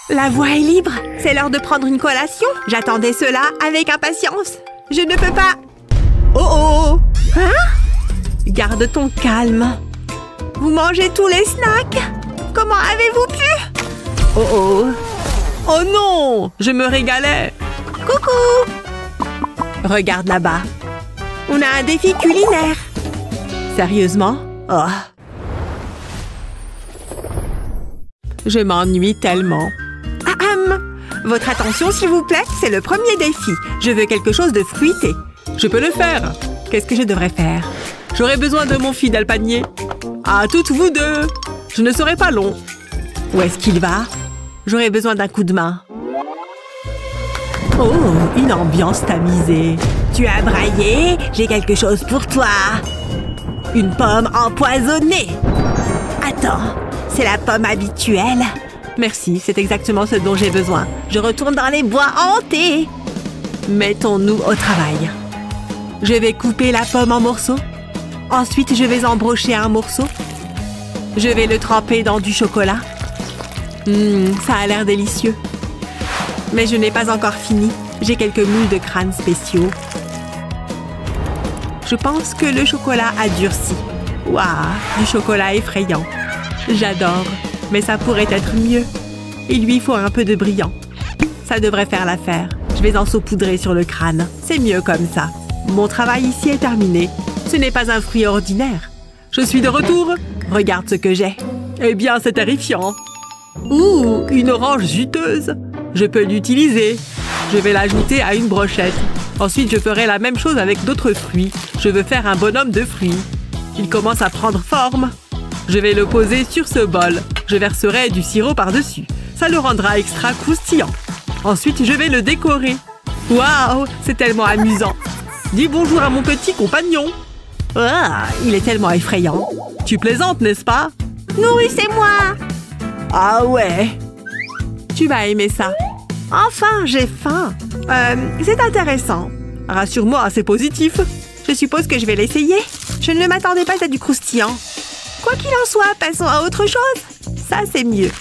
La voie est libre. C'est l'heure de prendre une collation. J'attendais cela avec impatience. Je ne peux pas... Oh oh! Hein? Garde ton calme. Vous mangez tous les snacks? Comment avez-vous pu? Oh oh! Oh non! Je me régalais. Coucou! Regarde là-bas. On a un défi culinaire. Sérieusement? Oh. Je m'ennuie tellement. Votre attention, s'il vous plaît, c'est le premier défi. Je veux quelque chose de fruité. Je peux le faire. Qu'est-ce que je devrais faire? J'aurais besoin de mon fidèle panier. À toutes vous deux. Je ne serai pas long. Où est-ce qu'il va? J'aurais besoin d'un coup de main. Oh, une ambiance tamisée. Tu as braillé? J'ai quelque chose pour toi. Une pomme empoisonnée. Attends, c'est la pomme habituelle. Merci, c'est exactement ce dont j'ai besoin. Je retourne dans les bois hantés. Mettons-nous au travail. Je vais couper la pomme en morceaux. Ensuite, je vais embrocher un morceau. Je vais le tremper dans du chocolat. Ça a l'air délicieux. Mais je n'ai pas encore fini. J'ai quelques moules de crâne spéciaux. Je pense que le chocolat a durci. Waouh, du chocolat effrayant. J'adore, mais ça pourrait être mieux. Il lui faut un peu de brillant. Ça devrait faire l'affaire. Je vais en saupoudrer sur le crâne. C'est mieux comme ça. Mon travail ici est terminé. Ce n'est pas un fruit ordinaire. Je suis de retour. Regarde ce que j'ai. Eh bien, c'est terrifiant. Ouh, une orange juteuse. Je peux l'utiliser. Je vais l'ajouter à une brochette. Ensuite, je ferai la même chose avec d'autres fruits. Je veux faire un bonhomme de fruits. Il commence à prendre forme. Je vais le poser sur ce bol. Je verserai du sirop par-dessus. Ça le rendra extra croustillant. Ensuite, je vais le décorer. Waouh, c'est tellement amusant. Dis bonjour à mon petit compagnon. Ah, il est tellement effrayant. Tu plaisantes, n'est-ce pas? Nourrissez-moi. Ah ouais. Tu vas aimer ça. Enfin, j'ai faim. C'est intéressant. Rassure-moi, c'est positif. Je suppose que je vais l'essayer. Je ne m'attendais pas à du croustillant. Quoi qu'il en soit, passons à autre chose. Ça, c'est mieux.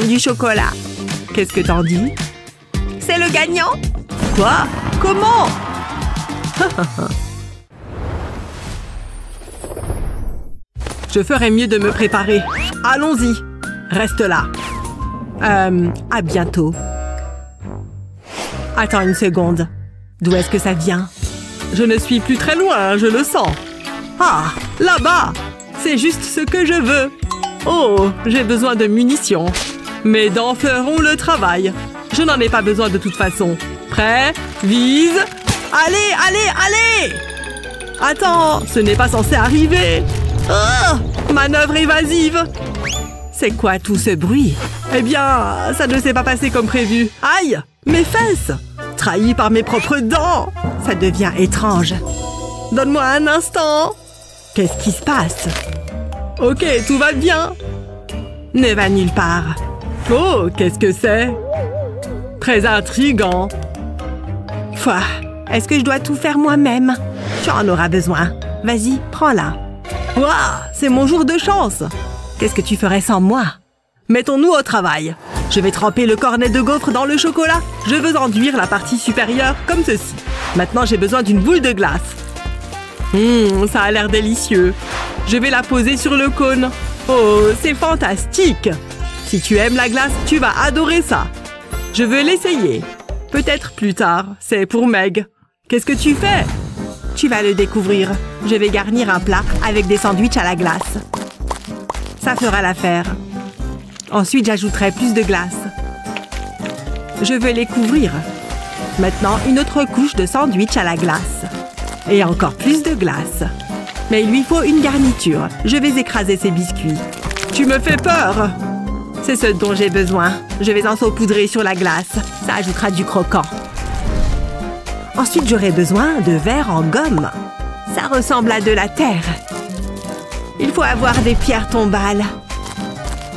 Du chocolat. Qu'est-ce que t'en dis? C'est le gagnant. Quoi? Comment? Je ferais mieux de me préparer. Allons-y. Reste là. À bientôt. Attends une seconde. D'où est-ce que ça vient? Je ne suis plus très loin, je le sens. Ah, là-bas! C'est juste ce que je veux. Oh, j'ai besoin de munitions. Mes dents feront le travail. Je n'en ai pas besoin de toute façon. Prêt? Vise! Allez, allez, allez! Attends, ce n'est pas censé arriver. Oh, manœuvre évasive. C'est quoi tout ce bruit? Eh bien, ça ne s'est pas passé comme prévu. Aïe! Mes fesses! Trahi par mes propres dents! Ça devient étrange. Donne-moi un instant. Qu'est-ce qui se passe? Ok, tout va bien. Ne va nulle part. Oh, qu'est-ce que c'est? Très intriguant. Pouah, est-ce que je dois tout faire moi-même? Tu en auras besoin. Vas-y, prends-la. Ouah, c'est mon jour de chance. Qu'est-ce que tu ferais sans moi? Mettons-nous au travail. Je vais tremper le cornet de gaufre dans le chocolat. Je veux enduire la partie supérieure comme ceci. Maintenant, j'ai besoin d'une boule de glace. Ça a l'air délicieux. Je vais la poser sur le cône. Oh, c'est fantastique. Si tu aimes la glace, tu vas adorer ça. Je veux l'essayer. Peut-être plus tard. C'est pour Meg. Qu'est-ce que tu fais? Tu vas le découvrir. Je vais garnir un plat avec des sandwichs à la glace. Ça fera l'affaire. Ensuite, j'ajouterai plus de glace. Je veux les couvrir. Maintenant, une autre couche de sandwich à la glace. Et encore plus de glace. Mais il lui faut une garniture. Je vais écraser ces biscuits. Tu me fais peur! C'est ce dont j'ai besoin. Je vais en saupoudrer sur la glace. Ça ajoutera du croquant. Ensuite, j'aurai besoin de verre en gomme. Ça ressemble à de la terre. Il faut avoir des pierres tombales.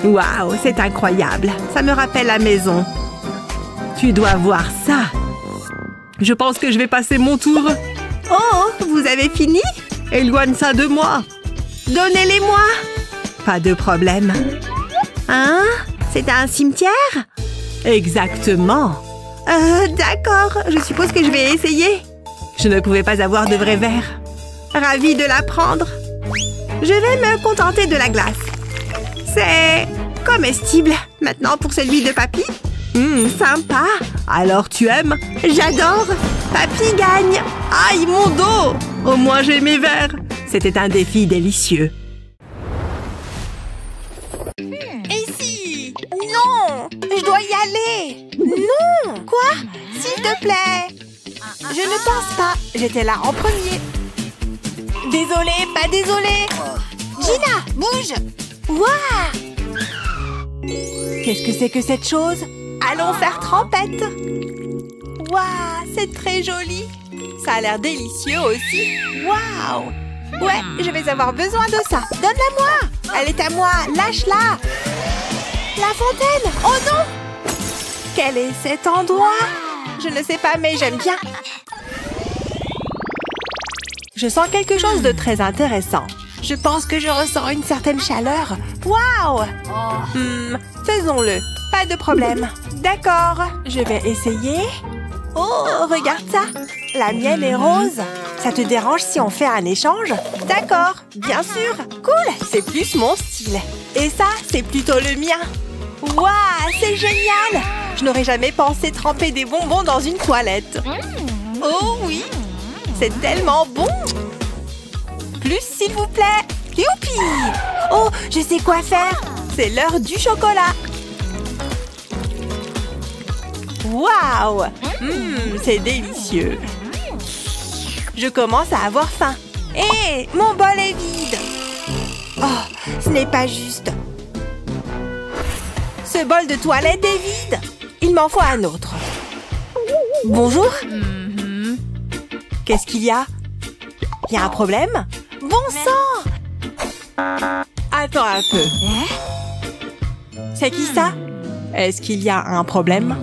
Waouh, c'est incroyable. Ça me rappelle la maison. Tu dois voir ça. Je pense que je vais passer mon tour. Oh, vous avez fini? Éloigne ça de moi. Donnez-les-moi. Pas de problème. Hein? C'est un cimetière? Exactement. D'accord, je suppose que je vais essayer. Je ne pouvais pas avoir de vrai verre. Ravie de l'apprendre. Je vais me contenter de la glace. C'est comestible. Maintenant pour celui de Papy. Sympa. Alors tu aimes? J'adore. Papy gagne. Aïe, mon dos! Au moins j'ai mes verres. C'était un défi délicieux. Ici! Non! Je dois y aller! Non! Quoi? S'il te plaît! Je ne pense pas. J'étais là en premier. Désolée, pas désolée. Gina, bouge! Waouh! Qu'est-ce que c'est que cette chose? Allons faire trempette. Waouh, c'est très joli. Ça a l'air délicieux aussi. Waouh! Ouais, je vais avoir besoin de ça. Donne-la-moi! Elle est à moi. Lâche-la! La fontaine! Oh non! Quel est cet endroit? Je ne sais pas, mais j'aime bien. Je sens quelque chose de très intéressant. Je pense que je ressens une certaine chaleur. Waouh! Faisons-le. Pas de problème. D'accord, je vais essayer. Oh, regarde ça. La mienne est rose. Ça te dérange si on fait un échange? D'accord, bien sûr. Cool, c'est plus mon style. Et ça, c'est plutôt le mien. Waouh, c'est génial! Je n'aurais jamais pensé tremper des bonbons dans une toilette. Oh oui! C'est tellement bon! Plus, s'il vous plaît! Youpi! Oh, je sais quoi faire! C'est l'heure du chocolat! Waouh! C'est délicieux! Je commence à avoir faim. Hé, mon bol est vide! Oh, ce n'est pas juste. Ce bol de toilette est vide. Il m'en faut un autre. Bonjour. Qu'est-ce qu'il y a? Il y a un problème? Bon sang! Attends un peu. C'est qui ça? Est-ce qu'il y a un problème?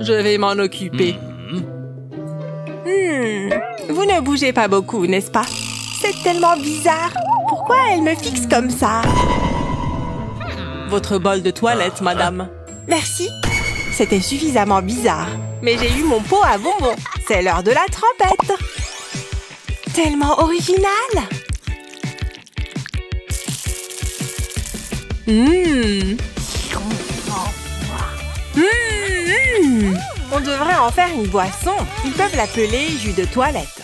Je vais m'en occuper. Vous ne bougez pas beaucoup, n'est-ce pas? C'est tellement bizarre. Pourquoi elle me fixe comme ça? Votre bol de toilette, madame. Merci. C'était suffisamment bizarre. Mais j'ai eu mon pot à bonbons. C'est l'heure de la trempette. Tellement original. On devrait en faire une boisson. Ils peuvent l'appeler jus de toilette.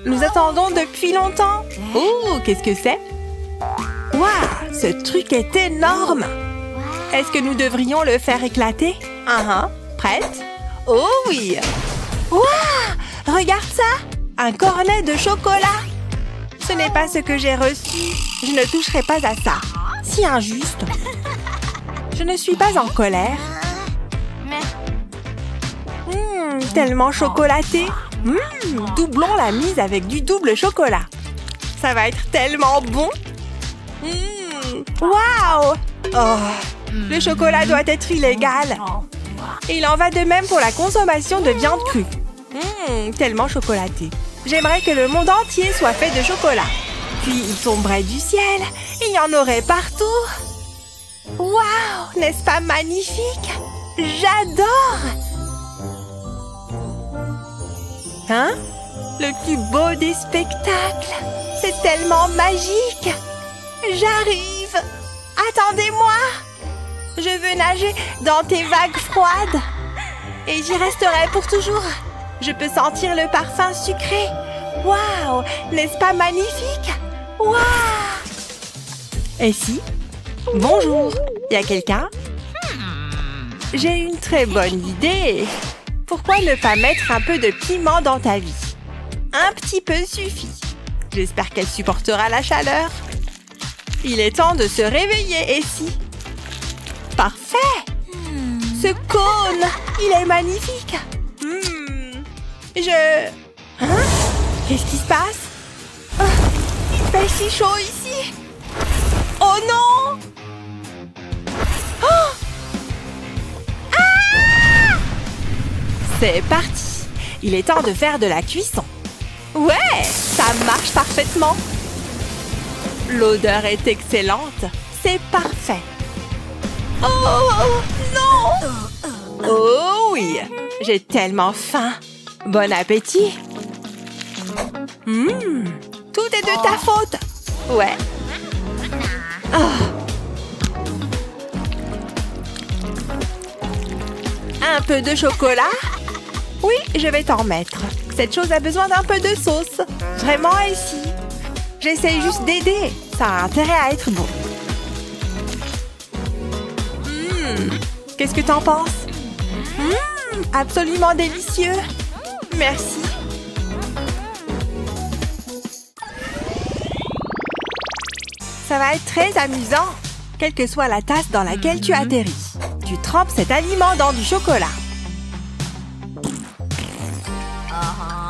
Nous attendons depuis longtemps. Oh, qu'est-ce que c'est? Waouh, ce truc est énorme. Est-ce que nous devrions le faire éclater? Prête? Oh oui. Waouh, regarde ça. Un cornet de chocolat. Ce n'est pas ce que j'ai reçu. Je ne toucherai pas à ça. Si injuste. Je ne suis pas en colère. Tellement chocolaté. Doublons la mise avec du double chocolat. Ça va être tellement bon. Waouh! Oh, le chocolat doit être illégal. Et il en va de même pour la consommation de viande crue. Tellement chocolaté. J'aimerais que le monde entier soit fait de chocolat. Puis il tomberait du ciel. Il y en aurait partout. Waouh! N'est-ce pas magnifique? J'adore! Hein? Le plus beau des spectacles! C'est tellement magique! J'arrive! Attendez-moi! Je veux nager dans tes vagues froides! Et j'y resterai pour toujours! Je peux sentir le parfum sucré! Waouh! N'est-ce pas magnifique? Waouh! Et si? Bonjour! Y a quelqu'un? J'ai une très bonne idée! Pourquoi ne pas mettre un peu de piment dans ta vie? Un petit peu suffit. J'espère qu'elle supportera la chaleur. Il est temps de se réveiller, Essie. Parfait! Ce cône, il est magnifique. Qu'est-ce qui se passe? Il fait si chaud ici. Oh non! C'est parti! Il est temps de faire de la cuisson. Ouais! Ça marche parfaitement. L'odeur est excellente. C'est parfait. Oh, non! Oh oui, j'ai tellement faim. Bon appétit. Tout est de ta faute. Ouais. Un peu de chocolat? Oui, je vais t'en mettre. Cette chose a besoin d'un peu de sauce. Vraiment, ici. J'essaye juste d'aider. Ça a intérêt à être bon. Qu'est-ce que t'en penses? Absolument délicieux. Merci. Ça va être très amusant. Quelle que soit la tasse dans laquelle tu atterris, tu trempes cet aliment dans du chocolat.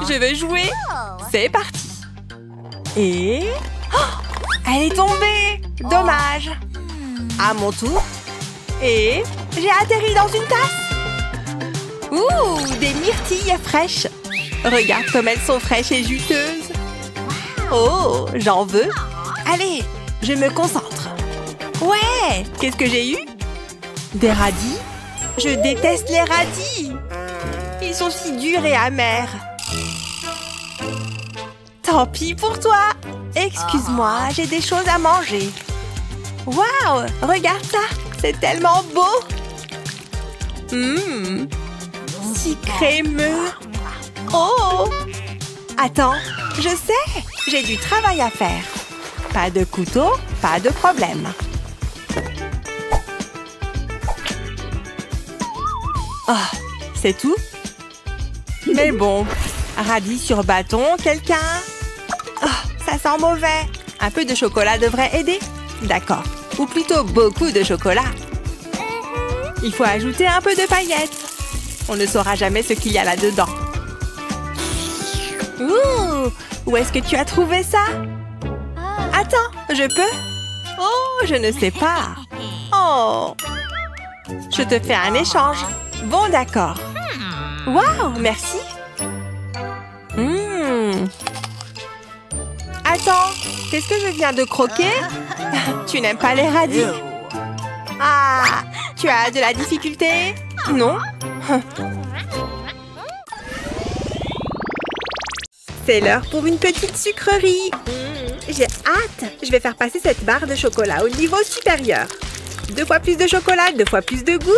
Je veux jouer. C'est parti. Et... Oh, elle est tombée. Dommage. À mon tour. Et... j'ai atterri dans une tasse. Ouh, des myrtilles fraîches. Regarde comme elles sont fraîches et juteuses. Oh, j'en veux. Allez, je me concentre. Ouais, qu'est-ce que j'ai eu? Des radis? Je déteste les radis. Ils sont si durs et amers. Tant pis pour toi. Excuse-moi, j'ai des choses à manger. Waouh, regarde ça. C'est tellement beau. Si crémeux. Oh. Attends, je sais. J'ai du travail à faire. Pas de couteau, pas de problème. Oh, c'est tout? Mais bon, radis sur bâton, quelqu'un? Oh, ça sent mauvais. Un peu de chocolat devrait aider. D'accord. Ou plutôt beaucoup de chocolat. Il faut ajouter un peu de paillettes. On ne saura jamais ce qu'il y a là-dedans. Ouh! Où est-ce que tu as trouvé ça? Attends, je peux? Oh, je ne sais pas. Oh! Je te fais un échange. Bon, d'accord. Waouh, merci. Attends, qu'est-ce que je viens de croquer? Tu n'aimes pas les radis? Ah, tu as de la difficulté? Non? C'est l'heure pour une petite sucrerie. J'ai hâte. Je vais faire passer cette barre de chocolat au niveau supérieur. 2 fois plus de chocolat, 2 fois plus de goût.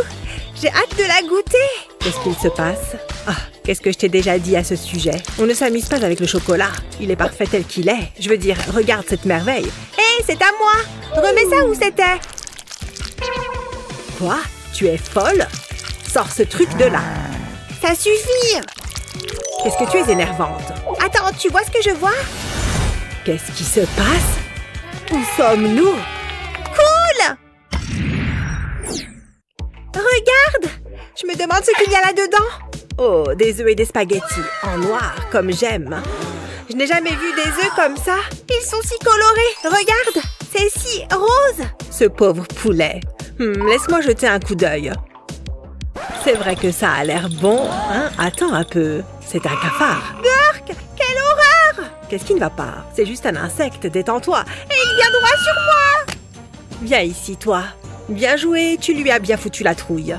J'ai hâte de la goûter. Qu'est-ce qu'il se passe? Ah, qu'est-ce que je t'ai déjà dit à ce sujet? On ne s'amuse pas avec le chocolat. Il est parfait tel qu'il est. Je veux dire, regarde cette merveille. Hé, c'est à moi. Remets ça où c'était. Quoi? Tu es folle? Sors ce truc de là. Ça suffit. Qu'est-ce que tu es énervante? Attends, tu vois ce que je vois? Qu'est-ce qui se passe? Où sommes-nous? Cool! Regarde! Je me demande ce qu'il y a là-dedans. Oh, des œufs et des spaghettis, en noir, comme j'aime. Je n'ai jamais vu des œufs comme ça. Ils sont si colorés. Regarde, c'est si rose. Ce pauvre poulet. Laisse-moi jeter un coup d'œil. C'est vrai que ça a l'air bon, hein? Attends un peu. C'est un cafard. Burk! Quelle horreur! Qu'est-ce qui ne va pas? C'est juste un insecte, détends-toi. Et il vient droit sur moi! Viens ici, toi. Bien joué, tu lui as bien foutu la trouille.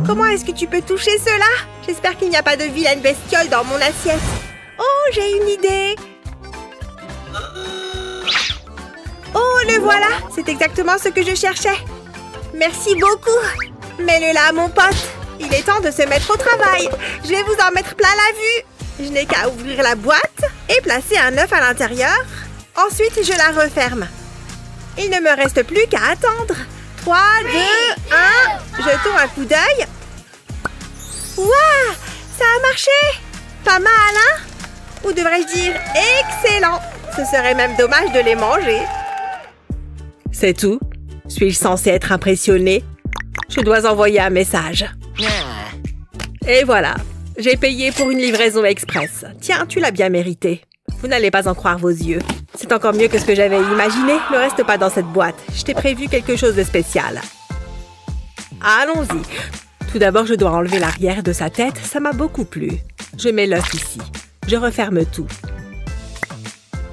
Comment est-ce que tu peux toucher cela? J'espère qu'il n'y a pas de vilaine bestiole dans mon assiette. Oh, j'ai une idée. Oh, le voilà. C'est exactement ce que je cherchais. Merci beaucoup. Mets-le là, mon pote. Il est temps de se mettre au travail. Je vais vous en mettre plein la vue. Je n'ai qu'à ouvrir la boîte et placer un œuf à l'intérieur. Ensuite, je la referme. Il ne me reste plus qu'à attendre. 3, 2, 1. Jetons un coup d'œil. Waouh! Ça a marché! Pas mal, hein? Ou devrais-je dire excellent? Ce serait même dommage de les manger. C'est tout? Suis-je censée être impressionnée? Je dois envoyer un message. Et voilà. J'ai payé pour une livraison express. Tiens, tu l'as bien mérité. Vous n'allez pas en croire vos yeux. C'est encore mieux que ce que j'avais imaginé. Ne reste pas dans cette boîte. Je t'ai prévu quelque chose de spécial. Allons-y. Tout d'abord, je dois enlever l'arrière de sa tête. Ça m'a beaucoup plu. Je mets l'œuf ici. Je referme tout.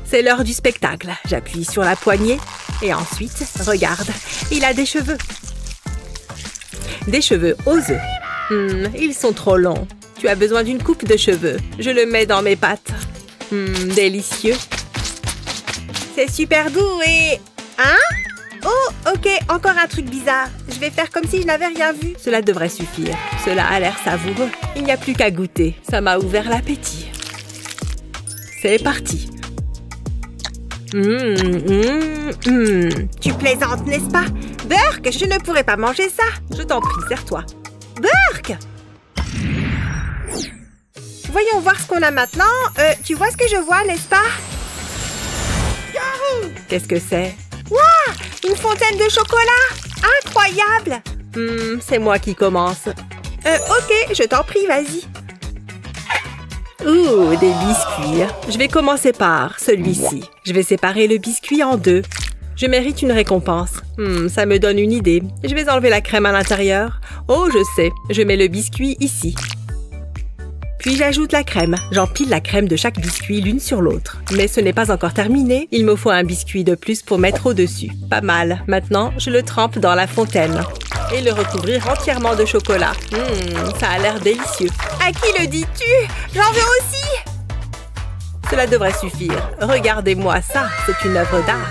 C'est l'heure du spectacle. J'appuie sur la poignée. Et ensuite, regarde, il a des cheveux. des cheveux aux œufs. Ils sont trop longs. Tu as besoin d'une coupe de cheveux. Je le mets dans mes pattes. Délicieux. C'est super doux et... Hein? Oh, ok, encore un truc bizarre. Je vais faire comme si je n'avais rien vu. Cela devrait suffire. Cela a l'air savoureux. Il n'y a plus qu'à goûter. Ça m'a ouvert l'appétit. C'est parti. Tu plaisantes, n'est-ce pas? Burk, je ne pourrais pas manger ça. Je t'en prie, serre-toi. Burk! Voyons voir ce qu'on a maintenant. Tu vois ce que je vois, n'est-ce pas? Qu'est-ce que c'est? Waouh! Une fontaine de chocolat! Incroyable! C'est moi qui commence. Ok, je t'en prie, vas-y. Ouh, des biscuits. Je vais commencer par celui-ci. Je vais séparer le biscuit en deux. Je mérite une récompense. Ça me donne une idée. Je vais enlever la crème à l'intérieur. Oh, je sais. Je mets le biscuit ici. Puis j'ajoute la crème. J'empile la crème de chaque biscuit l'une sur l'autre. Mais ce n'est pas encore terminé. Il me faut un biscuit de plus pour mettre au-dessus. Pas mal. Maintenant, je le trempe dans la fontaine. Et le recouvrir entièrement de chocolat. Ça a l'air délicieux. À qui le dis-tu? J'en veux aussi! Cela devrait suffire. Regardez-moi ça. C'est une œuvre d'art.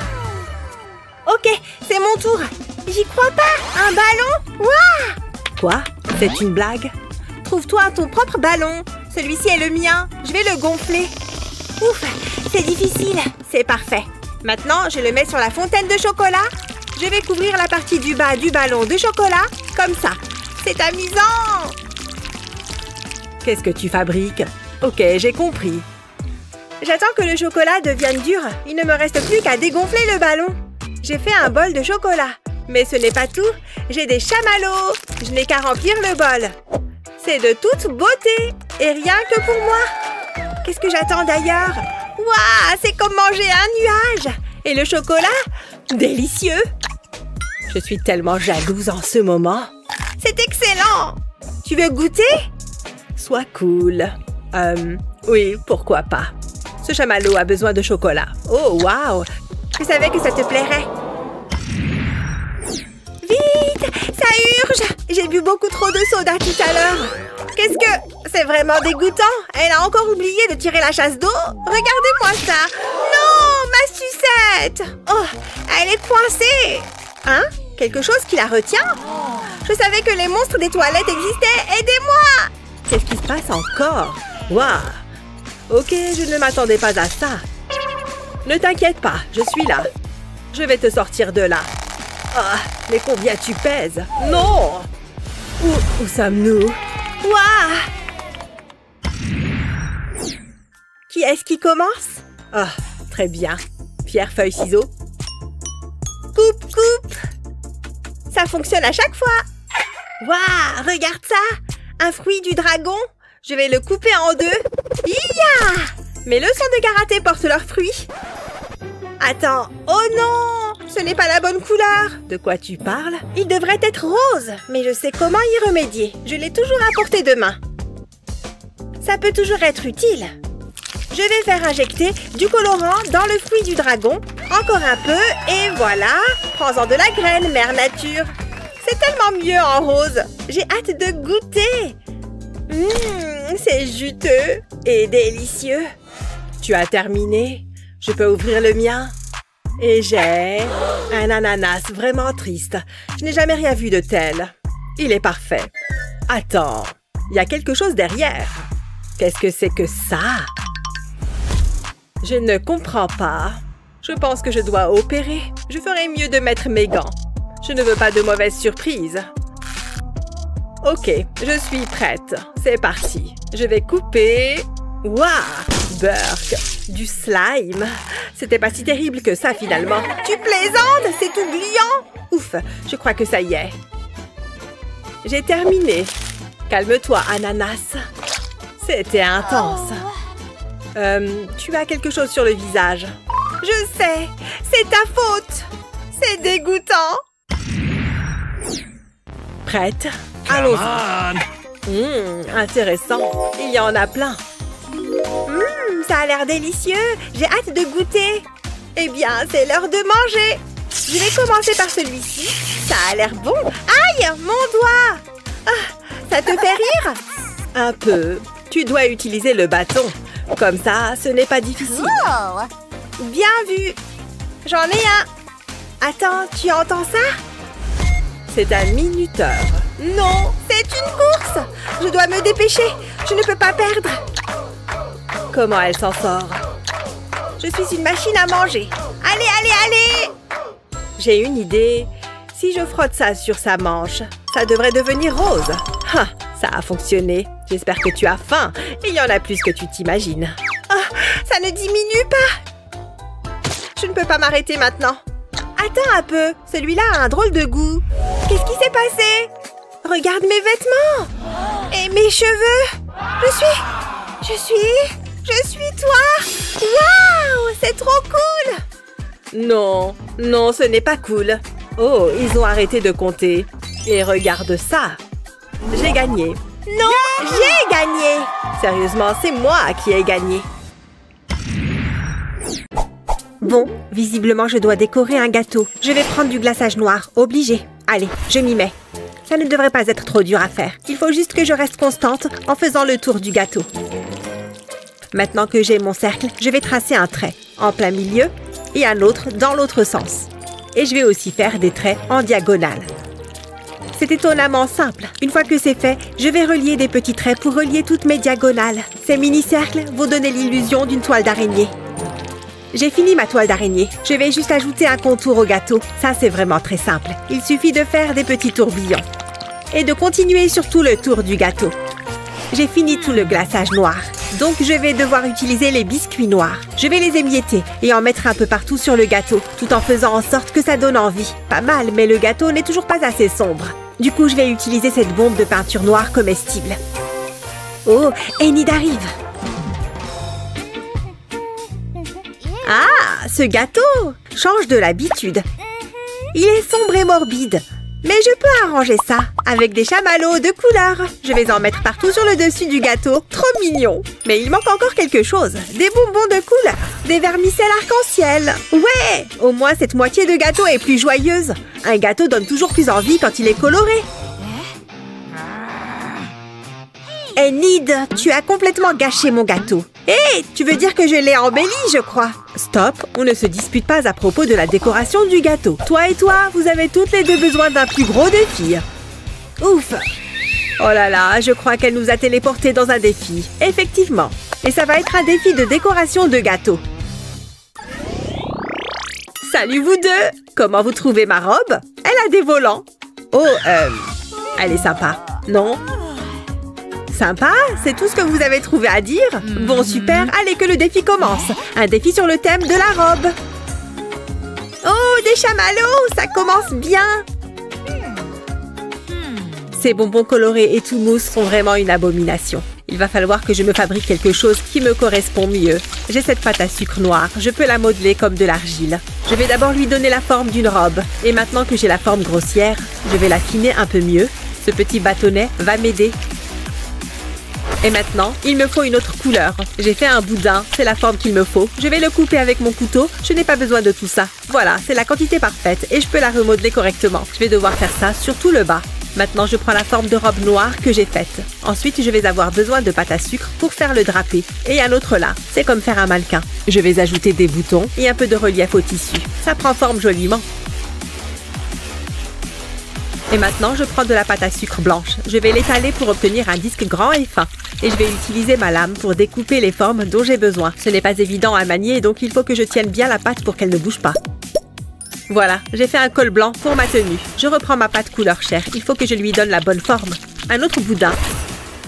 Ok, c'est mon tour. J'y crois pas. Un ballon? Waouh! Quoi? C'est une blague? Trouve-toi ton propre ballon. Celui-ci est le mien. Je vais le gonfler. Ouf, c'est difficile. C'est parfait. Maintenant, je le mets sur la fontaine de chocolat. Je vais couvrir la partie du bas du ballon de chocolat, comme ça. C'est amusant! Qu'est-ce que tu fabriques? Ok, j'ai compris. J'attends que le chocolat devienne dur. Il ne me reste plus qu'à dégonfler le ballon. J'ai fait un bol de chocolat. Mais ce n'est pas tout. J'ai des chamallows. Je n'ai qu'à remplir le bol. C'est de toute beauté. Et rien que pour moi. Qu'est-ce que j'attends d'ailleurs? Waouh, c'est comme manger un nuage. Et le chocolat? Délicieux. Je suis tellement jalouse en ce moment. C'est excellent. Tu veux goûter? Sois cool. Oui, pourquoi pas. Ce chamallow a besoin de chocolat. Oh, waouh! Je savais que ça te plairait. Vite! Ça urge! J'ai bu beaucoup trop de soda tout à l'heure. Qu'est-ce que... C'est vraiment dégoûtant. Elle a encore oublié de tirer la chasse d'eau. Regardez-moi ça. Non! Ma sucette! Oh! Elle est coincée. Hein? Quelque chose qui la retient? Je savais que les monstres des toilettes existaient. Aidez-moi! Qu'est-ce qui se passe encore? Waouh! Ok, je ne m'attendais pas à ça. Ne t'inquiète pas, je suis là. Je vais te sortir de là. Ah, mais combien tu pèses? Non! Où sommes-nous? Waouh! Qui est-ce qui commence? Ah, très bien. Pierre, feuille, ciseaux. Coupe, coupe! Ça fonctionne à chaque fois. Waouh, regarde ça! Un fruit du dragon. Je vais le couper en deux. Iya! Mes leçons de karaté portent leurs fruits. Attends, oh non! Ce n'est pas la bonne couleur. De quoi tu parles? Il devrait être rose, mais je sais comment y remédier. Je l'ai toujours à portée de main. Ça peut toujours être utile. Je vais faire injecter du colorant dans le fruit du dragon. Encore un peu, et voilà. Prends-en de la graine, mère nature. C'est tellement mieux en rose. J'ai hâte de goûter. C'est juteux et délicieux. Tu as terminé? Je peux ouvrir le mien? Et j'ai un ananas vraiment triste. Je n'ai jamais rien vu de tel. Il est parfait. Attends, il y a quelque chose derrière. Qu'est-ce que c'est que ça? Je ne comprends pas. Je pense que je dois opérer. Je ferais mieux de mettre mes gants. Je ne veux pas de mauvaises surprises. Ok, je suis prête. C'est parti. Je vais couper... Waouh! Burk! Du slime! C'était pas si terrible que ça, finalement. Tu plaisantes? C'est tout gluant! Ouf! Je crois que ça y est. J'ai terminé. Calme-toi, ananas. C'était intense. Tu as quelque chose sur le visage. Je sais! C'est ta faute! C'est dégoûtant! Prête? Allons-y. Intéressant. Il y en a plein. Ça a l'air délicieux. J'ai hâte de goûter. Eh bien, c'est l'heure de manger. Je vais commencer par celui-ci. Ça a l'air bon. Aïe, mon doigt! Ah, ça te fait rire? Un peu. Tu dois utiliser le bâton. Comme ça, ce n'est pas difficile. Bien vu. J'en ai un. Attends, tu entends ça? C'est un minuteur. Non, c'est une course. Je dois me dépêcher. Je ne peux pas perdre. Comment elle s'en sort? Je suis une machine à manger. Allez, allez, allez! J'ai une idée. Si je frotte ça sur sa manche, ça devrait devenir rose. Ah, ça a fonctionné. J'espère que tu as faim. Il y en a plus que tu t'imagines. Ah, ça ne diminue pas. Je ne peux pas m'arrêter maintenant. Attends un peu. Celui-là a un drôle de goût. Qu'est-ce qui s'est passé? Regarde mes vêtements. Et mes cheveux. Je suis toi. Waouh, c'est trop cool. Non, non, ce n'est pas cool. Oh, ils ont arrêté de compter. Et regarde ça. J'ai gagné. Non, j'ai gagné. Sérieusement, c'est moi qui ai gagné. Bon, visiblement, je dois décorer un gâteau. Je vais prendre du glaçage noir, obligé. Allez, je m'y mets. Ça ne devrait pas être trop dur à faire. Il faut juste que je reste constante en faisant le tour du gâteau. Maintenant que j'ai mon cercle, je vais tracer un trait en plein milieu et un autre dans l'autre sens. Et je vais aussi faire des traits en diagonale. C'est étonnamment simple. Une fois que c'est fait, je vais relier des petits traits pour relier toutes mes diagonales. Ces mini-cercles vont donner l'illusion d'une toile d'araignée. J'ai fini ma toile d'araignée. Je vais juste ajouter un contour au gâteau. Ça, c'est vraiment très simple. Il suffit de faire des petits tourbillons. Et de continuer sur tout le tour du gâteau. J'ai fini tout le glaçage noir. Donc, je vais devoir utiliser les biscuits noirs. Je vais les émietter et en mettre un peu partout sur le gâteau, tout en faisant en sorte que ça donne envie. Pas mal, mais le gâteau n'est toujours pas assez sombre. Du coup, je vais utiliser cette bombe de peinture noire comestible. Oh, Enid arrive! Ah, ce gâteau change de l'habitude. Il est sombre et morbide. Mais je peux arranger ça avec des chamallows de couleur. Je vais en mettre partout sur le dessus du gâteau. Trop mignon. Mais il manque encore quelque chose. Des bonbons de couleur. Des vermicelles arc-en-ciel. Ouais! Au moins, cette moitié de gâteau est plus joyeuse. Un gâteau donne toujours plus envie quand il est coloré. Enid, tu as complètement gâché mon gâteau. Hé, tu veux dire que je l'ai embelli, je crois. Stop, on ne se dispute pas à propos de la décoration du gâteau. Toi et toi, vous avez toutes les deux besoin d'un plus gros défi. Ouf. Oh là là, je crois qu'elle nous a téléportés dans un défi. Effectivement. Et ça va être un défi de décoration de gâteau. Salut vous deux! Comment vous trouvez ma robe? Elle a des volants. Oh, elle est sympa. Non? Sympa? C'est tout ce que vous avez trouvé à dire? Bon, super. Allez, que le défi commence. Un défi sur le thème de la robe. Oh, des chamallows! Ça commence bien! Ces bonbons colorés et tout mousse sont vraiment une abomination. Il va falloir que je me fabrique quelque chose qui me correspond mieux. J'ai cette pâte à sucre noire. Je peux la modeler comme de l'argile. Je vais d'abord lui donner la forme d'une robe. Et maintenant que j'ai la forme grossière, je vais l'affiner un peu mieux. Ce petit bâtonnet va m'aider. Et maintenant, il me faut une autre couleur. J'ai fait un boudin, c'est la forme qu'il me faut. Je vais le couper avec mon couteau, je n'ai pas besoin de tout ça. Voilà, c'est la quantité parfaite et je peux la remodeler correctement. Je vais devoir faire ça sur tout le bas. Maintenant, je prends la forme de robe noire que j'ai faite. Ensuite, je vais avoir besoin de pâte à sucre pour faire le drapé. Et un autre là, c'est comme faire un mannequin. Je vais ajouter des boutons et un peu de relief au tissu. Ça prend forme joliment. Et maintenant, je prends de la pâte à sucre blanche. Je vais l'étaler pour obtenir un disque grand et fin. Et je vais utiliser ma lame pour découper les formes dont j'ai besoin. Ce n'est pas évident à manier, donc il faut que je tienne bien la pâte pour qu'elle ne bouge pas. Voilà, j'ai fait un col blanc pour ma tenue. Je reprends ma pâte couleur chair. Il faut que je lui donne la bonne forme. Un autre boudin.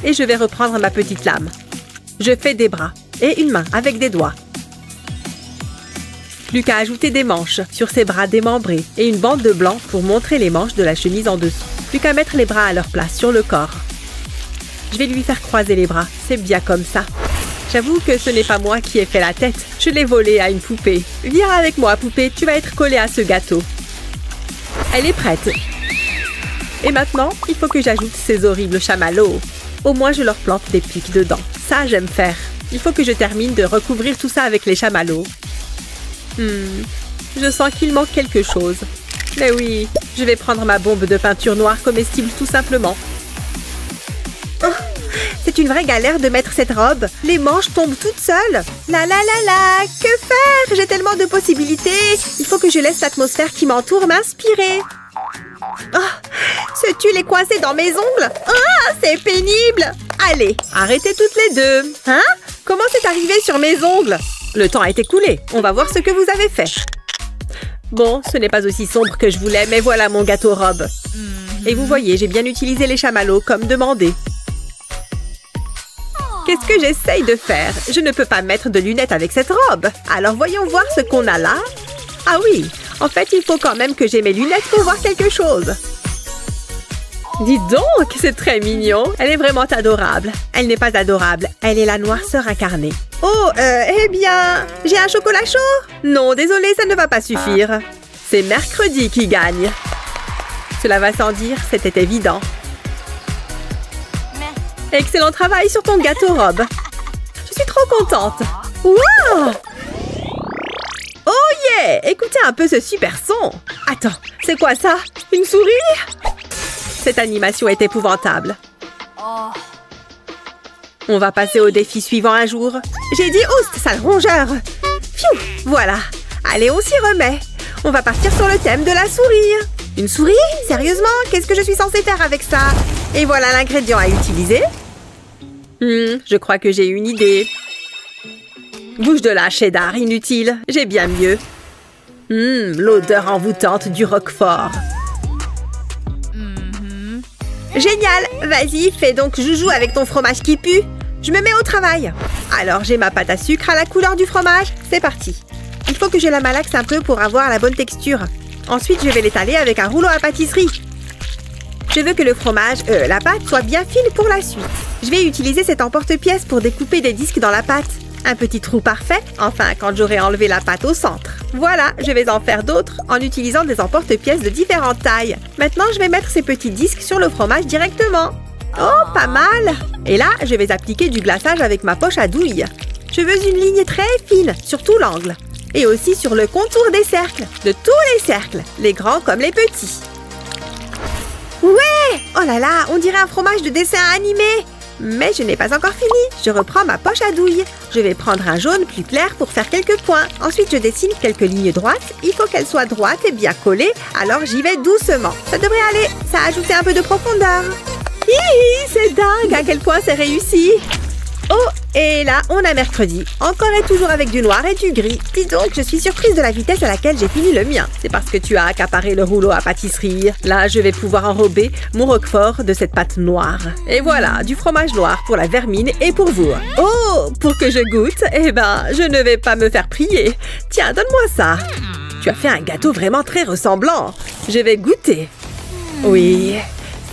Et je vais reprendre ma petite lame. Je fais des bras et une main avec des doigts. Plus qu'à ajouter des manches sur ces bras démembrés et une bande de blanc pour montrer les manches de la chemise en dessous. Plus qu'à mettre les bras à leur place sur le corps. Je vais lui faire croiser les bras. C'est bien comme ça. J'avoue que ce n'est pas moi qui ai fait la tête. Je l'ai volée à une poupée. Viens avec moi, poupée, tu vas être collée à ce gâteau. Elle est prête. Et maintenant, il faut que j'ajoute ces horribles chamallows. Au moins, je leur plante des pics dedans. Ça, j'aime faire. Il faut que je termine de recouvrir tout ça avec les chamallows. Je sens qu'il manque quelque chose. Mais oui, je vais prendre ma bombe de peinture noire comestible tout simplement. Oh, c'est une vraie galère de mettre cette robe. Les manches tombent toutes seules. La la la la, que faire? J'ai tellement de possibilités. Il faut que je laisse l'atmosphère qui m'entoure m'inspirer. Oh, ce tulle est coincé dans mes ongles. Ah, c'est pénible. Allez, arrêtez toutes les deux. Hein? Comment c'est arrivé sur mes ongles? Le temps a écoulé. On va voir ce que vous avez fait. Bon, ce n'est pas aussi sombre que je voulais, mais voilà mon gâteau robe. Et vous voyez, j'ai bien utilisé les chamallows comme demandé. Qu'est-ce que j'essaye de faire? Je ne peux pas mettre de lunettes avec cette robe. Alors voyons voir ce qu'on a là. Ah oui, en fait, il faut quand même que j'ai mes lunettes pour voir quelque chose. Dites donc, c'est très mignon. Elle est vraiment adorable. Elle n'est pas adorable. Elle est la noirceur incarnée. Oh, eh bien, j'ai un chocolat chaud? Non, désolé, ça ne va pas suffire. C'est mercredi qui gagne. Cela va sans dire, c'était évident. Excellent travail sur ton gâteau robe. Je suis trop contente. Wow! Oh yeah! Écoutez un peu ce super son. Attends, c'est quoi ça? Une souris? Cette animation est épouvantable. On va passer au défi suivant un jour. J'ai dit oust, sale rongeur. Pfiou, voilà. Allez, on s'y remet. On va partir sur le thème de la souris. Une souris? Sérieusement? Qu'est-ce que je suis censée faire avec ça? Et voilà l'ingrédient à utiliser. Je crois que j'ai une idée. Bouge de là, cheddar, inutile. J'ai bien mieux. L'odeur envoûtante du roquefort. Génial! Vas-y, fais donc joujou avec ton fromage qui pue. Je me mets au travail. Alors, j'ai ma pâte à sucre à la couleur du fromage. C'est parti. Il faut que je la malaxe un peu pour avoir la bonne texture. Ensuite, je vais l'étaler avec un rouleau à pâtisserie. Je veux que le fromage, la pâte, soit bien fine pour la suite. Je vais utiliser cet emporte-pièce pour découper des disques dans la pâte. Un petit trou parfait, enfin, quand j'aurai enlevé la pâte au centre. Voilà, je vais en faire d'autres en utilisant des emporte-pièces de différentes tailles. Maintenant, je vais mettre ces petits disques sur le fromage directement. Oh, pas mal! Et là, je vais appliquer du glaçage avec ma poche à douille. Je veux une ligne très fine sur tout l'angle. Et aussi sur le contour des cercles, de tous les cercles, les grands comme les petits. Ouais! Oh là là, on dirait un fromage de dessin animé! Mais je n'ai pas encore fini. Je reprends ma poche à douille. Je vais prendre un jaune plus clair pour faire quelques points. Ensuite, je dessine quelques lignes droites. Il faut qu'elles soient droites et bien collées. Alors, j'y vais doucement. Ça devrait aller. Ça a ajouté un peu de profondeur. Hihi, c'est dingue à quel point c'est réussi. Oh, et là, on a mercredi. Encore et toujours avec du noir et du gris. Dis donc, je suis surprise de la vitesse à laquelle j'ai fini le mien. C'est parce que tu as accaparé le rouleau à pâtisserie. Là, je vais pouvoir enrober mon roquefort de cette pâte noire. Et voilà, du fromage noir pour la vermine et pour vous. Oh, pour que je goûte, eh ben, je ne vais pas me faire prier. Tiens, donne-moi ça. Tu as fait un gâteau vraiment très ressemblant. Je vais goûter. Oui,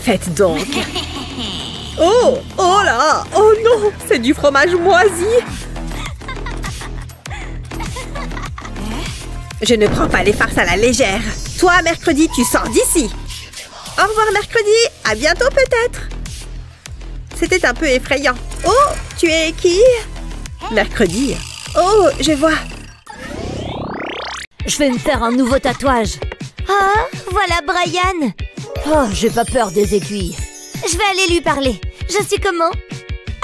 faites donc. Oh, oh là, oh non, c'est du fromage moisi. Je ne prends pas les farces à la légère. Toi, mercredi, tu sors d'ici. Au revoir, mercredi. À bientôt, peut-être. C'était un peu effrayant. Oh, tu es qui? Mercredi. Oh, je vois. Je vais me faire un nouveau tatouage. Ah, voilà Brian. Oh, j'ai pas peur des aiguilles. Je vais aller lui parler. Je suis comment?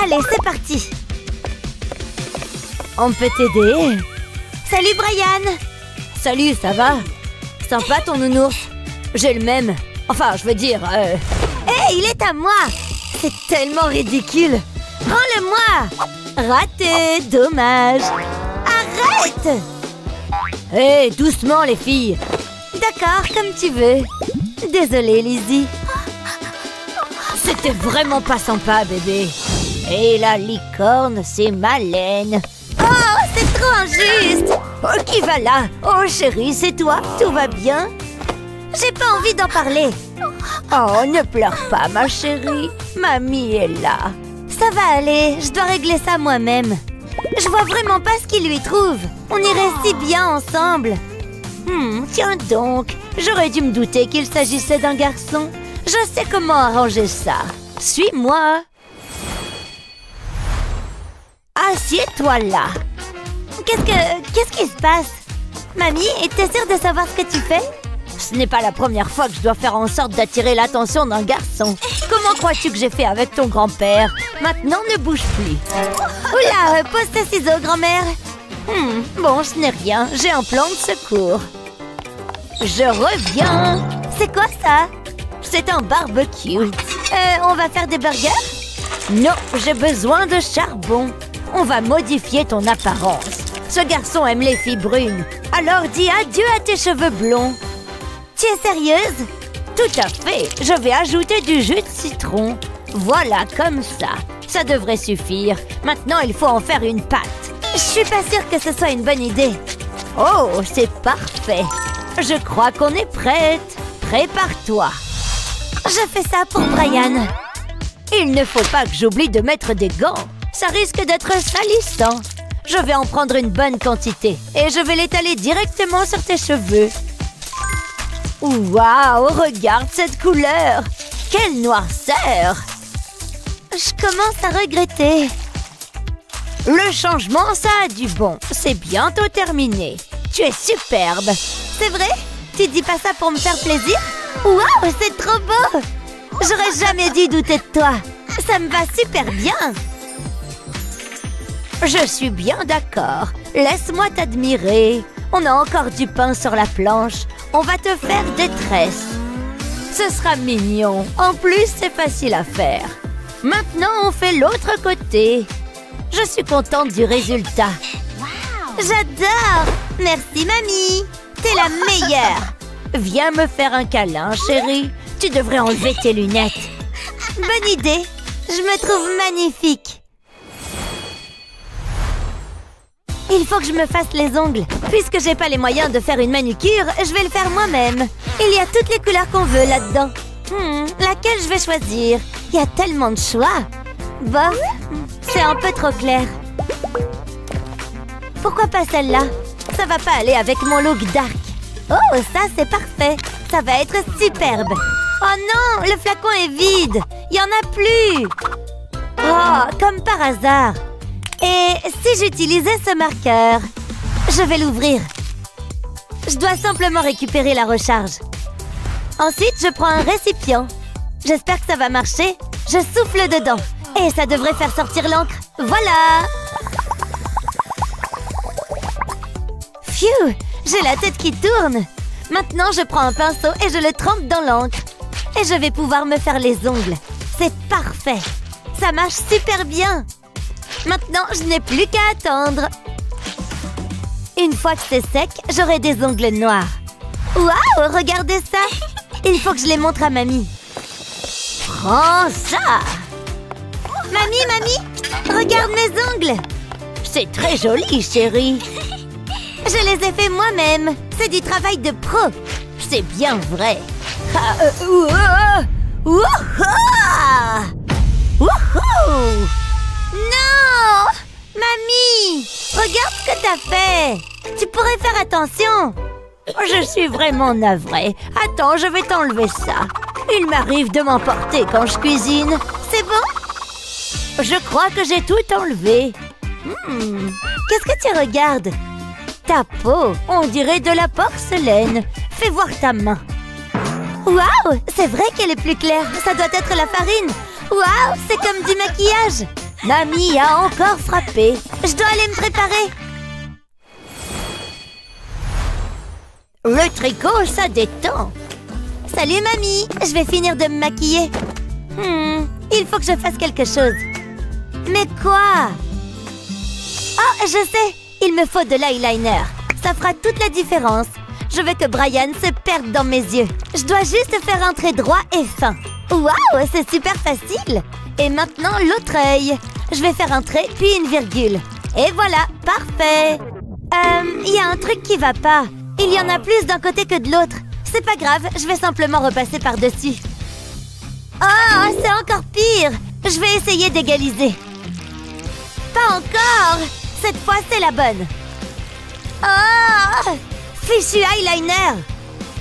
Allez, c'est parti. On peut t'aider? Salut Brian. Salut, ça va? Sympa ton nounours. J'ai le même. Enfin, je veux dire... Hé, il est à moi. C'est tellement ridicule. Prends-le-moi. Raté, dommage. Arrête. Hé, doucement les filles. D'accord, comme tu veux. Désolée, Lizzie. C'était vraiment pas sympa, bébé. Et la licorne, c'est ma laine. Oh, c'est trop injuste. Oh, qui va là? Oh, chérie, c'est toi? Tout va bien? J'ai pas envie d'en parler. Oh, ne pleure pas, ma chérie. Mamie est là. Ça va aller, je dois régler ça moi-même. Je vois vraiment pas ce qu'il lui trouve. On irait si bien ensemble. Tiens donc, j'aurais dû me douter qu'il s'agissait d'un garçon. Je sais comment arranger ça. Suis-moi. Assieds-toi là. Qu'est-ce qui se passe? Mamie, t'es sûre de savoir ce que tu fais? Ce n'est pas la première fois que je dois faire en sorte d'attirer l'attention d'un garçon. Comment crois-tu que j'ai fait avec ton grand-père? Maintenant, ne bouge plus. Oula, pose tes ciseaux, grand-mère. Bon, ce n'est rien. J'ai un plan de secours. Je reviens. C'est quoi ça? C'est un barbecue. On va faire des burgers? Non, j'ai besoin de charbon. On va modifier ton apparence. Ce garçon aime les filles brunes. Alors dis adieu à tes cheveux blonds. Tu es sérieuse? Tout à fait. Je vais ajouter du jus de citron. Voilà, comme ça. Ça devrait suffire. Maintenant, il faut en faire une pâte. Je suis pas sûre que ce soit une bonne idée. Oh, c'est parfait. Je crois qu'on est prête. Prépare-toi. Je fais ça pour Brian. Il ne faut pas que j'oublie de mettre des gants. Ça risque d'être salissant. Je vais en prendre une bonne quantité et je vais l'étaler directement sur tes cheveux. Waouh, regarde cette couleur! Quelle noirceur! Je commence à regretter. Le changement, ça a du bon. C'est bientôt terminé. Tu es superbe. C'est vrai? Tu dis pas ça pour me faire plaisir? Waouh, c'est trop beau! J'aurais jamais dû douter de toi. Ça me va super bien. Je suis bien d'accord. Laisse-moi t'admirer. On a encore du pain sur la planche. On va te faire des tresses. Ce sera mignon. En plus, c'est facile à faire. Maintenant, on fait l'autre côté. Je suis contente du résultat. J'adore! Merci, mamie. T'es la meilleure. Viens me faire un câlin, chérie. Tu devrais enlever tes lunettes. Bonne idée. Je me trouve magnifique. Il faut que je me fasse les ongles. Puisque j'ai pas les moyens de faire une manucure, je vais le faire moi-même. Il y a toutes les couleurs qu'on veut là-dedans. Laquelle je vais choisir? Il y a tellement de choix. Bof, c'est un peu trop clair. Pourquoi pas celle-là? Ça va pas aller avec mon look dark. Oh, ça c'est parfait. Ça va être superbe. Oh non, le flacon est vide. Il y en a plus. Oh, comme par hasard. Et si j'utilisais ce marqueur? Je vais l'ouvrir. Je dois simplement récupérer la recharge. Ensuite, je prends un récipient. J'espère que ça va marcher. Je souffle dedans. Et ça devrait faire sortir l'encre. Voilà! Phew! J'ai la tête qui tourne. Maintenant, je prends un pinceau et je le trempe dans l'encre. Et je vais pouvoir me faire les ongles. C'est parfait. Ça marche super bien. Maintenant, je n'ai plus qu'à attendre. Une fois que c'est sec, j'aurai des ongles noirs. Waouh, regardez ça! Il faut que je les montre à mamie. Prends ça! Mamie, regarde mes ongles! C'est très joli, chérie. Je les ai faits moi-même. C'est du travail de pro. C'est bien vrai. Non! Mamie! Regarde ce que t'as fait! Tu pourrais faire attention! Je suis vraiment navrée. Attends, je vais t'enlever ça. Il m'arrive de m'emporter quand je cuisine. C'est bon? Je crois que j'ai tout enlevé. Qu'est-ce que tu regardes? Ta peau, on dirait de la porcelaine. Fais voir ta main. Waouh! C'est vrai qu'elle est plus claire. Ça doit être la farine. Waouh! C'est comme du maquillage. Mamie a encore frappé. Je dois aller me préparer. Le tricot, ça détend. Salut, mamie. Je vais finir de me maquiller. Il faut que je fasse quelque chose. Mais quoi? Oh, je sais. Il me faut de l'eyeliner. Ça fera toute la différence. Je veux que Brian se perde dans mes yeux. Je dois juste faire un trait droit et fin. Waouh, c'est super facile. Et maintenant, l'autre œil. Je vais faire un trait, puis une virgule. Et voilà, parfait. Il y a un truc qui va pas. Il y en a plus d'un côté que de l'autre. C'est pas grave, je vais simplement repasser par-dessus. Oh, c'est encore pire. Je vais essayer d'égaliser. Pas encore. Cette fois, c'est la bonne. Oh! Fichu eyeliner!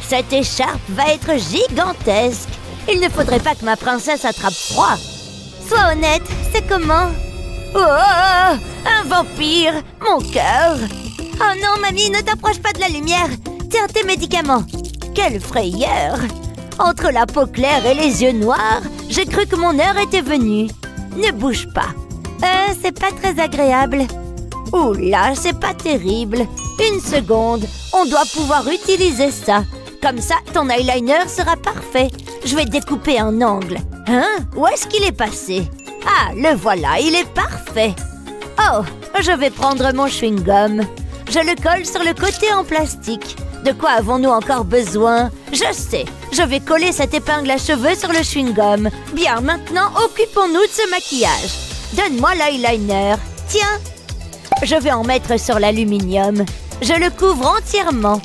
Cette écharpe va être gigantesque. Il ne faudrait pas que ma princesse attrape froid. Sois honnête, c'est comment? Oh! Un vampire! Mon cœur! Oh non, mamie, ne t'approche pas de la lumière. Tiens, tes médicaments. Quelle frayeur! Entre la peau claire et les yeux noirs, j'ai cru que mon heure était venue. Ne bouge pas. C'est pas très agréable. Oula, c'est pas terrible. Une seconde, on doit pouvoir utiliser ça. Comme ça, ton eyeliner sera parfait. Je vais découper un angle. Hein? Où est-ce qu'il est passé? Ah, le voilà, il est parfait. Oh, je vais prendre mon chewing-gum. Je le colle sur le côté en plastique. De quoi avons-nous encore besoin? Je sais, je vais coller cette épingle à cheveux sur le chewing-gum. Bien, maintenant, occupons-nous de ce maquillage. Donne-moi l'eyeliner. Tiens. Je vais en mettre sur l'aluminium. Je le couvre entièrement.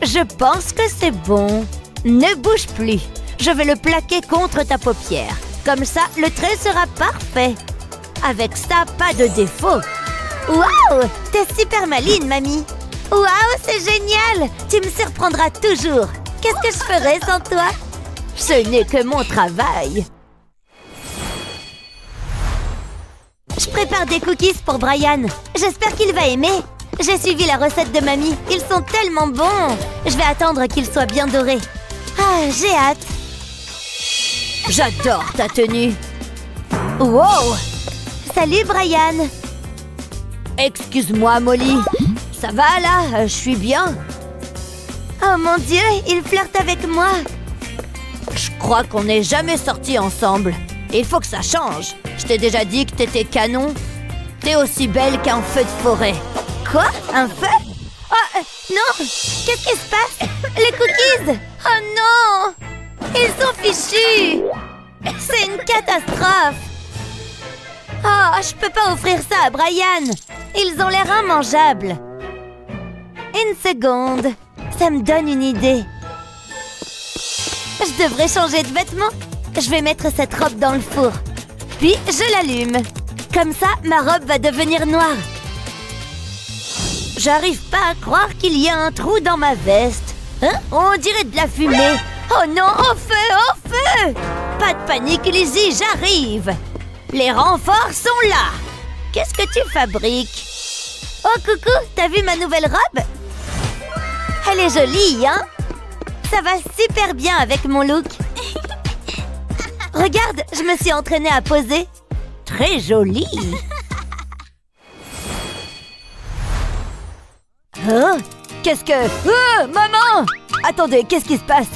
Je pense que c'est bon. Ne bouge plus. Je vais le plaquer contre ta paupière. Comme ça, le trait sera parfait. Avec ça, pas de défaut. Waouh! T'es super maline, mamie. Waouh, c'est génial! Tu me surprendras toujours. Qu'est-ce que je ferais sans toi? Ce n'est que mon travail. Je prépare des cookies pour Brian. J'espère qu'il va aimer. J'ai suivi la recette de mamie. Ils sont tellement bons. Je vais attendre qu'ils soient bien dorés. Ah, j'ai hâte. J'adore ta tenue. Wow! Salut, Brian. Excuse-moi, Molly. Ça va, là? Je suis bien. Oh, mon Dieu, il flirte avec moi. Je crois qu'on n'est jamais sortis ensemble. Il faut que ça change. Je t'ai déjà dit que t'étais canon. T'es aussi belle qu'un feu de forêt. Quoi? Un feu? Oh, non! Qu'est-ce qui se passe? Les cookies! Oh non! Ils sont fichus! C'est une catastrophe! Oh, je peux pas offrir ça à Brian! Ils ont l'air immangeables! Une seconde! Ça me donne une idée! Je devrais changer de vêtements! Je vais mettre cette robe dans le four. Puis, je l'allume. Comme ça, ma robe va devenir noire. J'arrive pas à croire qu'il y a un trou dans ma veste. Hein? On dirait de la fumée. Oh non, au feu, au feu! Pas de panique, Lizzie, j'arrive. Les renforts sont là. Qu'est-ce que tu fabriques? Oh, coucou, t'as vu ma nouvelle robe? Elle est jolie, hein? Ça va super bien avec mon look. Regarde, je me suis entraînée à poser. Très jolie. Oh, qu'est-ce que... Oh, maman! Attendez, qu'est-ce qui se passe?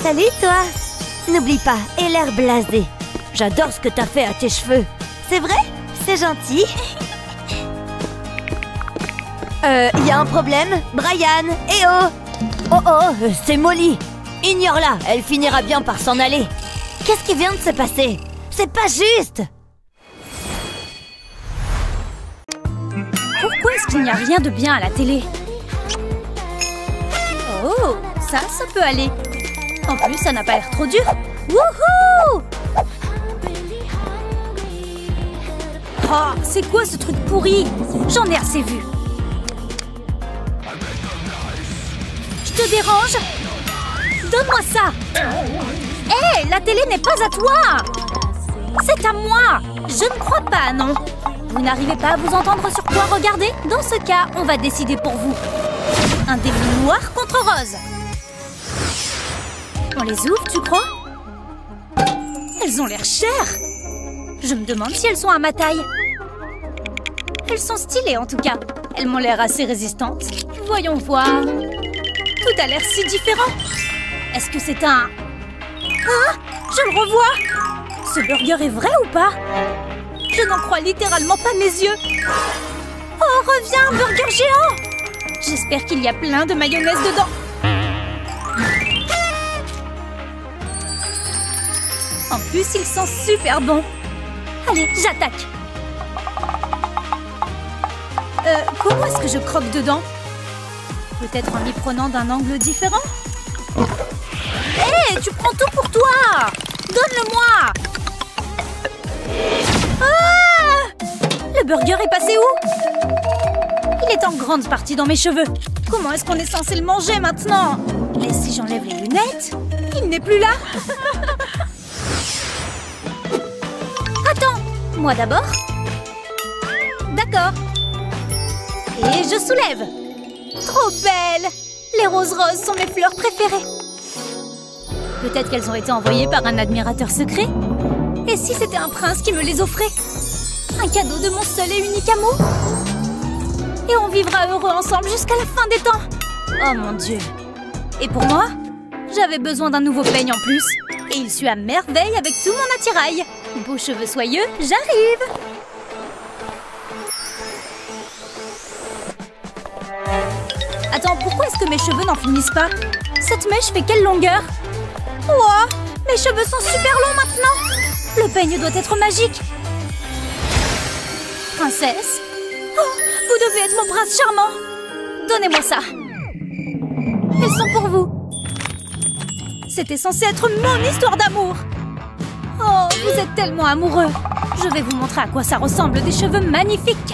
Salut, toi. N'oublie pas, et l'air blasé. J'adore ce que t'as fait à tes cheveux. C'est vrai? C'est gentil. Y a un problème? Brian, eh oh! Oh oh, c'est Molly. Ignore-la, elle finira bien par s'en aller. Qu'est-ce qui vient de se passer? C'est pas juste! Pourquoi est-ce qu'il n'y a rien de bien à la télé? Oh, ça peut aller. En plus, ça n'a pas l'air trop dur. Wouhou! Oh, c'est quoi ce truc pourri? J'en ai assez vu. Je te dérange? Donne-moi ça! Hé, la télé n'est pas à toi! C'est à moi! Je ne crois pas, non. Vous n'arrivez pas à vous entendre sur quoi regarder? Dans ce cas, on va décider pour vous. Un début noir contre rose. On les ouvre, tu crois? Elles ont l'air chères! Je me demande si elles sont à ma taille. Elles sont stylées, en tout cas. Elles m'ont l'air assez résistantes. Voyons voir. Tout a l'air si différent. Est-ce que c'est un... Ah! Je le revois! Ce burger est vrai ou pas? Je n'en crois littéralement pas mes yeux. Oh, reviens, un burger géant! J'espère qu'il y a plein de mayonnaise dedans. En plus, ils sont super bons. Allez, j'attaque. Comment est-ce que je croque dedans? Peut-être en m'y prenant d'un angle différent? Hé, tu prends tout pour toi! Donne-le-moi! Ah! Le burger est passé où? Il est en grande partie dans mes cheveux. Comment est-ce qu'on est censé le manger maintenant? Et si j'enlève les lunettes? Il n'est plus là. Attends, moi d'abord. D'accord. Et je soulève. Trop belle! Les roses roses sont mes fleurs préférées. Peut-être qu'elles ont été envoyées par un admirateur secret? Et si c'était un prince qui me les offrait? Un cadeau de mon seul et unique amour? Et on vivra heureux ensemble jusqu'à la fin des temps. Oh mon Dieu. Et pour moi, j'avais besoin d'un nouveau peigne en plus. Et il suit à merveille avec tout mon attirail. Beaux cheveux soyeux, j'arrive. Attends, pourquoi est-ce que mes cheveux n'en finissent pas? Cette mèche fait quelle longueur? Wow, mes cheveux sont super longs maintenant. Le peigne doit être magique. Princesse? Oh, vous devez être mon prince charmant. Donnez-moi ça. Elles sont pour vous. C'était censé être mon histoire d'amour. Oh, vous êtes tellement amoureux. Je vais vous montrer à quoi ça ressemble, des cheveux magnifiques.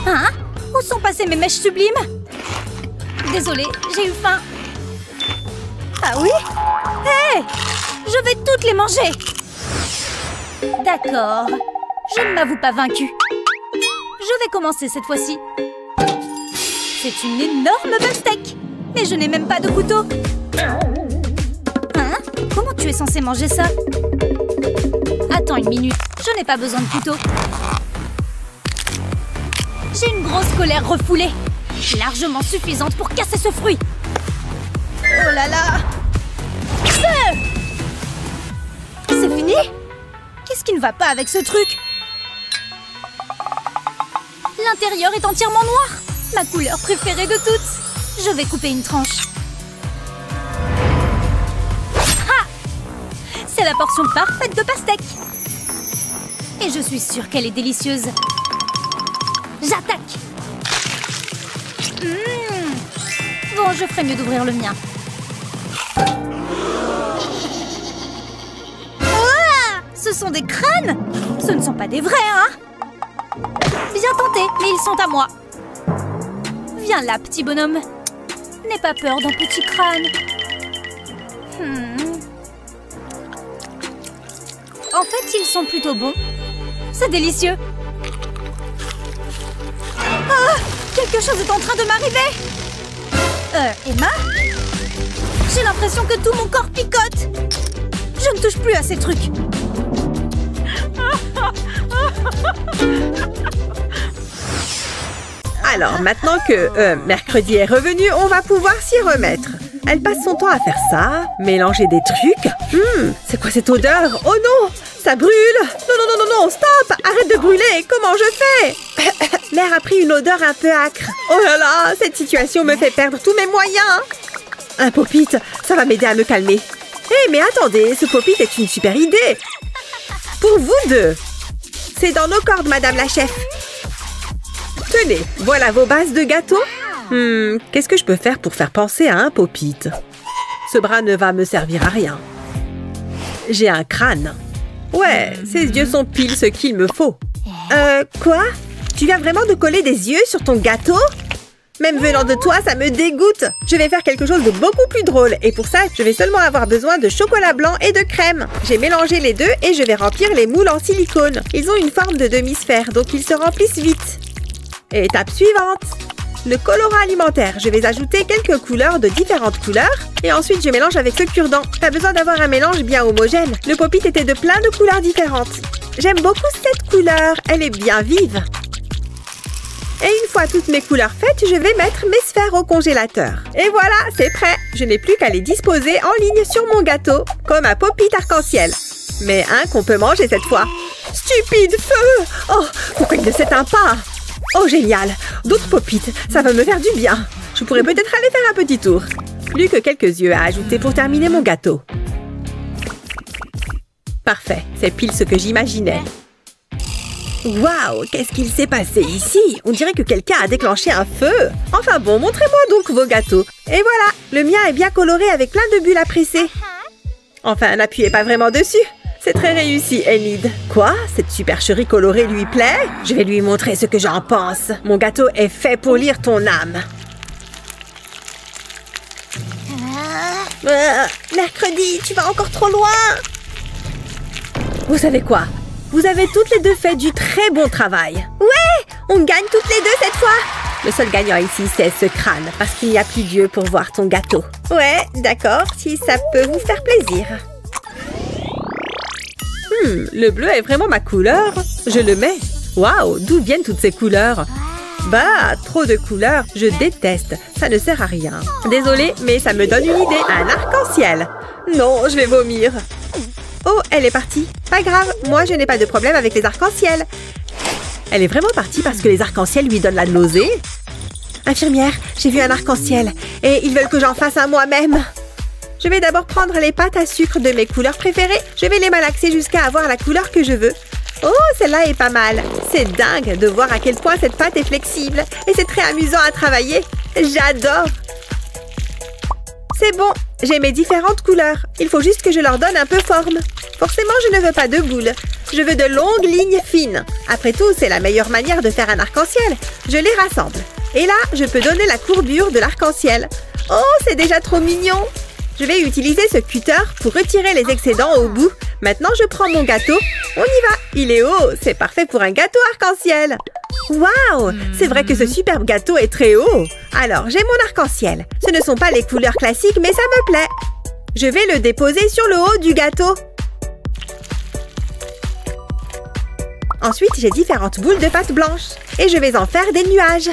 Hein? Où sont passées mes mèches sublimes? Désolée, j'ai eu faim. Ah oui? Hé! Je vais toutes les manger. D'accord. Je ne m'avoue pas vaincue. Je vais commencer cette fois-ci. C'est une énorme pastèque. Mais je n'ai même pas de couteau. Hein? Comment tu es censé manger ça? Attends une minute. Je n'ai pas besoin de couteau. J'ai une grosse colère refoulée. Largement suffisante pour casser ce fruit. Oh là là! C'est fini? Qu'est-ce qui ne va pas avec ce truc? L'intérieur est entièrement noir. Ma couleur préférée de toutes. Je vais couper une tranche. Ah! C'est la portion parfaite de pastèque. Et je suis sûre qu'elle est délicieuse. J'attaque! Bon, je ferais mieux d'ouvrir le mien. Ah! Ce sont des crânes! Ce ne sont pas des vrais, hein? Bien tenté, mais ils sont à moi. Viens là, petit bonhomme. N'aie pas peur d'un petit crâne. En fait, ils sont plutôt bons. C'est délicieux. Ah! Quelque chose est en train de m'arriver! Emma? J'ai l'impression que tout mon corps picote! Je ne touche plus à ces trucs! Alors, maintenant que mercredi est revenu, on va pouvoir s'y remettre. Elle passe son temps à faire ça, mélanger des trucs. C'est quoi cette odeur? Oh non! Ça brûle! Non, non, non, non, non, stop! Arrête de brûler! Comment je fais? L'air a pris une odeur un peu âcre. Oh là là, cette situation me fait perdre tous mes moyens. Un pop-it, ça va m'aider à me calmer. Hé, mais attendez, ce pop-it est une super idée. Pour vous deux. C'est dans nos cordes, madame la chef. Tenez, voilà vos bases de gâteau. Qu'est-ce que je peux faire pour faire penser à un pop-it? Ce bras ne va me servir à rien. J'ai un crâne. Ouais, ces yeux sont pile ce qu'il me faut. Quoi? Tu viens vraiment de coller des yeux sur ton gâteau? Même venant de toi, ça me dégoûte. Je vais faire quelque chose de beaucoup plus drôle. Et pour ça, je vais seulement avoir besoin de chocolat blanc et de crème. J'ai mélangé les deux et je vais remplir les moules en silicone. Ils ont une forme de demi-sphère, donc ils se remplissent vite. Étape suivante. Le colorant alimentaire. Je vais ajouter quelques couleurs de différentes couleurs. Et ensuite, je mélange avec ce cure-dent. Pas besoin d'avoir un mélange bien homogène. Le pop-it était de plein de couleurs différentes. J'aime beaucoup cette couleur. Elle est bien vive. Et une fois toutes mes couleurs faites, je vais mettre mes sphères au congélateur. Et voilà, c'est prêt. Je n'ai plus qu'à les disposer en ligne sur mon gâteau, comme un pop-it arc-en-ciel. Mais un qu'on peut manger cette fois. Stupide feu! Oh, pourquoi il ne s'éteint pas? Oh, génial! D'autres pop-it, ça va me faire du bien. Je pourrais peut-être aller faire un petit tour. Plus que quelques yeux à ajouter pour terminer mon gâteau. Parfait, c'est pile ce que j'imaginais. Waouh, qu'est-ce qu'il s'est passé ici? On dirait que quelqu'un a déclenché un feu. Enfin bon, montrez-moi donc vos gâteaux. Et voilà, le mien est bien coloré avec plein de bulles à presser. Enfin, n'appuyez pas vraiment dessus. C'est très réussi, Enid. Quoi? Cette supercherie colorée lui plaît? Je vais lui montrer ce que j'en pense. Mon gâteau est fait pour lire ton âme. Mercredi, tu vas encore trop loin. Vous savez quoi? Vous avez toutes les deux fait du très bon travail. Ouais, on gagne toutes les deux cette fois. Le seul gagnant ici, c'est ce crâne, parce qu'il n'y a plus Dieu pour voir ton gâteau. Ouais, d'accord, si ça peut vous faire plaisir. Le bleu est vraiment ma couleur. Je le mets. Waouh, d'où viennent toutes ces couleurs? Bah, trop de couleurs, je déteste. Ça ne sert à rien. Désolée, mais ça me donne une idée. Un arc-en-ciel. Non, je vais vomir. Oh, elle est partie. Pas grave, moi je n'ai pas de problème avec les arcs-en-ciel. Elle est vraiment partie parce que les arcs-en-ciel lui donnent la nausée? Infirmière, j'ai vu un arc-en-ciel et ils veulent que j'en fasse un moi-même. Je vais d'abord prendre les pâtes à sucre de mes couleurs préférées. Je vais les malaxer jusqu'à avoir la couleur que je veux. Oh, celle-là est pas mal. C'est dingue de voir à quel point cette pâte est flexible. Et c'est très amusant à travailler. J'adore. C'est bon, j'ai mes différentes couleurs. Il faut juste que je leur donne un peu forme. Forcément, je ne veux pas de boules. Je veux de longues lignes fines. Après tout, c'est la meilleure manière de faire un arc-en-ciel. Je les rassemble. Et là, je peux donner la courbure de l'arc-en-ciel. Oh, c'est déjà trop mignon. Je vais utiliser ce cutter pour retirer les excédents au bout. Maintenant, je prends mon gâteau. On y va. Il est haut. C'est parfait pour un gâteau arc-en-ciel. Waouh! C'est vrai que ce superbe gâteau est très haut. Alors, j'ai mon arc-en-ciel. Ce ne sont pas les couleurs classiques, mais ça me plaît. Je vais le déposer sur le haut du gâteau. Ensuite, j'ai différentes boules de pâte blanche. Et je vais en faire des nuages.